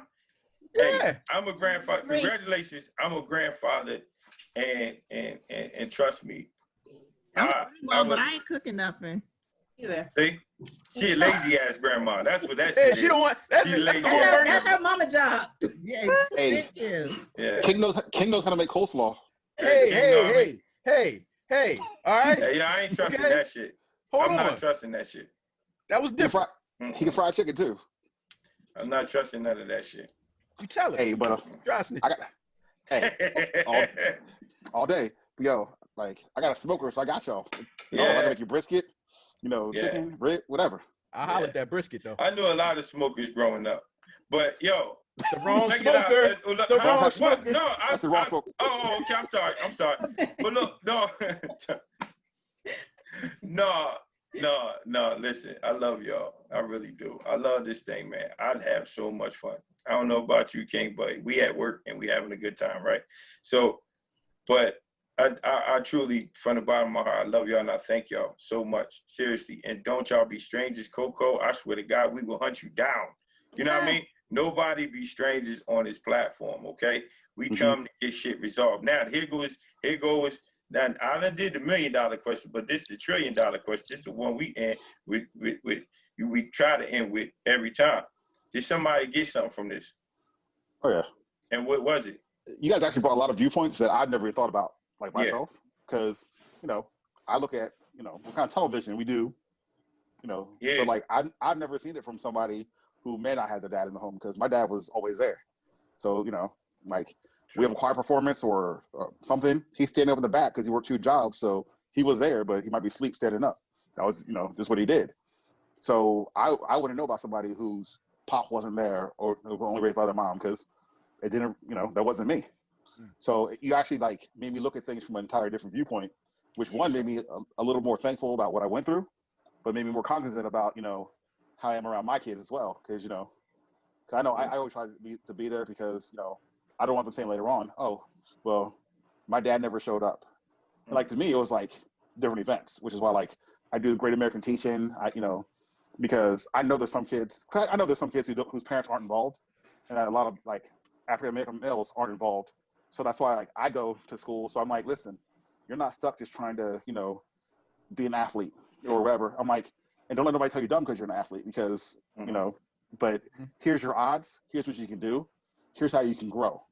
Yeah. Hey, I'm a grandfather. Congratulations. I'm a grandfather, and trust me. But I ain't cooking nothing. Either. See, she a lazy ass grandma. That's what that Hey, shit she is. don't want. That's She the lazy. one That's burning. her mama job. Yeah, Hey. thank you. Yeah. King knows how to make coleslaw. Hey. All right. Hey, yeah, I ain't trusting Okay. that shit. Hold I'm on. not trusting that shit. That was different. He can fry chicken too. I'm not trusting none of that shit. You tell it. Hey, but Trust me. I got all day. Yo, like I got a smoker, so I got y'all. Yeah. I can make you brisket, you know, Yeah. chicken, rib, whatever. I hollered that brisket though. I knew a lot of smokers growing up, but yo, The wrong check it out. smoker. Look, The wrong what? smoker. No, That's the wrong smoker. Oh, okay. I'm sorry. But look, no. Listen, I love y'all. I really do. I love this thing, man. I'd have so much fun. I don't know about you, King, but we at work and we having a good time, right? So, but I truly, from the bottom of my heart, I love y'all and I thank y'all so much. Seriously. And don't y'all be strangers, Coco. I swear to God, we will hunt you down. You know what I mean? Nobody be strangers on this platform, okay? We come to get shit resolved. Now, here goes. Now, I done did the $1 million question, but this is the $1 trillion question. This is the one we end with we try to end with every time. Did somebody get something from this? Oh yeah. And what was it? You guys actually brought a lot of viewpoints that I've never even thought about, like myself, because I look at what kind of tunnel vision we do, So like I've never seen it from somebody who may not have their dad in the home, because my dad was always there. So like we have a choir performance or something, he's standing up in the back because he worked 2 jobs, so he was there, but he might be asleep standing up. That was, just what he did. So I wouldn't know about somebody whose pop wasn't there or who was only raised by their mom, because it didn't, that wasn't me. So you actually like made me look at things from an entirely different viewpoint, which one made me a little more thankful about what I went through, but made me more cognizant about, how I am around my kids as well. Cause, 'cause I know I always try to be there because, I don't want them saying later on, oh, well, my dad never showed up. And like, to me, it was like different events, which is why like I do the Great American Teaching, because I know there's some kids whose parents aren't involved, and a lot of like African American males aren't involved. So that's why like I go to school. So I'm like, listen, you're not stuck just trying to, be an athlete or whatever. I'm like, and don't let nobody tell you dumb because you're an athlete, because, but here's your odds. Here's what you can do. Here's how you can grow.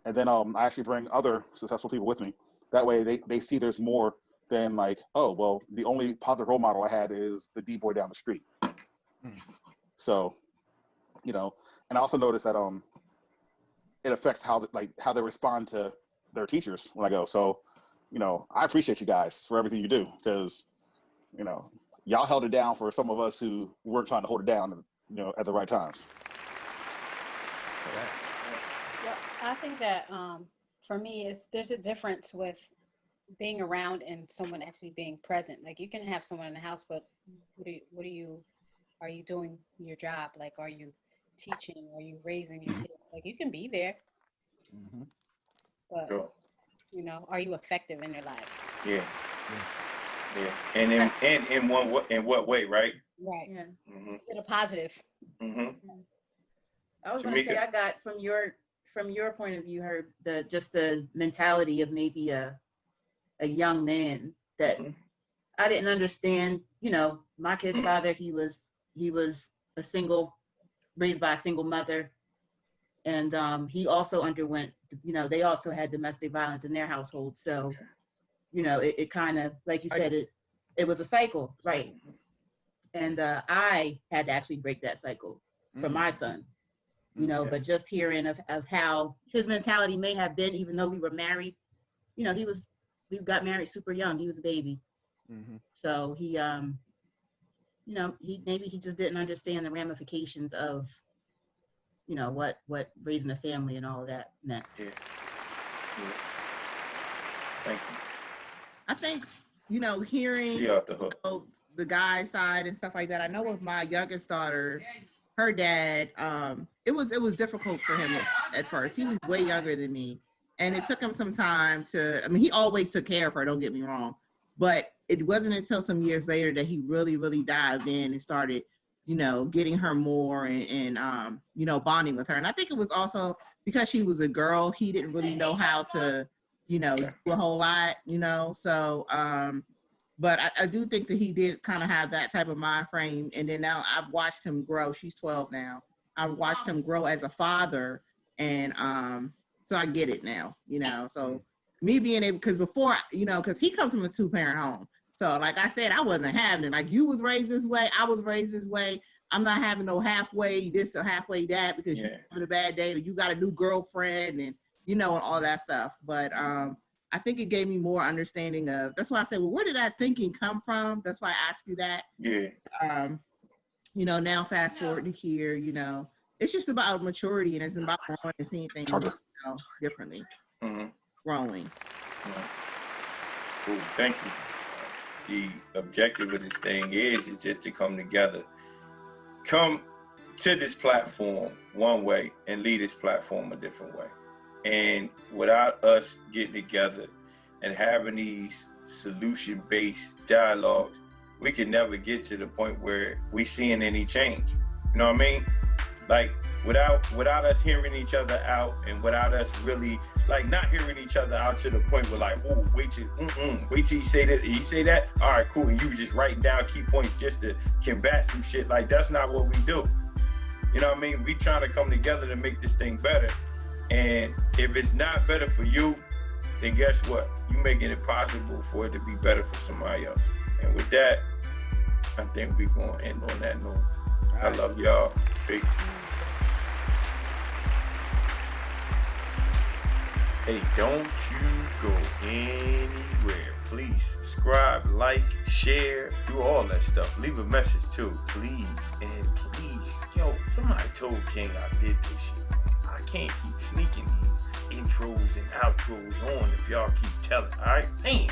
And then I actually bring other successful people with me. That way they see there's more than like, oh, well, the only positive role model I had is the D-boy down the street. So, and I also noticed that it affects how they respond to their teachers when I go. So, I appreciate you guys for everything you do, because, y'all held it down for some of us who weren't trying to hold it down, at the right times. So that's, Well, I think that for me, there's a difference with being around and someone actually being present. Like, you can have someone in the house, but are you doing your job? Like, are you teaching? Are you raising your kids? Like, you can be there, but Sure. Are you effective in their lives? Yeah. And in what way, right? Right. Yeah. Is it a positive? I was going to say, I got from your point of view, heard the mentality of maybe a young man that I didn't understand. My kid's father, he was raised by a single mother, and he also underwent. They also had domestic violence in their household. So, it kind of, like you said, it was a cycle, right? And I had to actually break that cycle for my sons. But just hearing of how his mentality may have been, even though we were married, we got married super young. He was a baby. So he he just didn't understand the ramifications of, what raising a family and all of that meant. Yeah. Thank you. I think, hearing She off the hook. The guy's side and stuff like that. I know with my youngest daughter, her dad, it was difficult for him at first. He was way younger than me, and it took him some time he always took care of her, don't get me wrong, but it wasn't until some years later that he really, really dived in and started, getting her more and bonding with her. And I think it was also because she was a girl, he didn't really know how to, do a whole lot, so, but I do think that he did kind of have that type of mind frame. And then now I've watched him grow. She's 12 now. I've watched him grow as a father. And so I get it now, so me being able, because before, because he comes from a 2-parent home. So like I said, I wasn't having it. Like, you was raised this way. I was raised this way. I'm not having no halfway this or halfway that because you're having a bad day or you got a new girlfriend and, and all that stuff. But I think it gave me more understanding of, that's why I said, well, where did that thinking come from? That's why I asked you that. Yeah. Now fast forward to here, it's just about maturity and it's about growing and seeing things differently. Growing. Cool. Thank you. The objective of this thing is just to come together. Come to this platform one way and lead this platform a different way. And without us getting together and having these solution-based dialogues, we can never get to the point where we seeing any change. You know what I mean? Like, without us hearing each other out and without us really, like, not hearing each other out to the point where, like, oh, wait till you say that, all right, cool, and you just writing down key points just to combat some shit. Like, that's not what we do. You know what I mean? We trying to come together to make this thing better. And if it's not better for you, then guess what? You're making it possible for it to be better for somebody else. And with that, I think we're going to end on that note. I love y'all. Peace. Hey, don't you go anywhere. please subscribe, like, share, do all that stuff. Leave a message too, please. And please, yo, somebody told King I did this shit. I can't keep sneaking these intros and outros on if y'all keep telling. All right, man.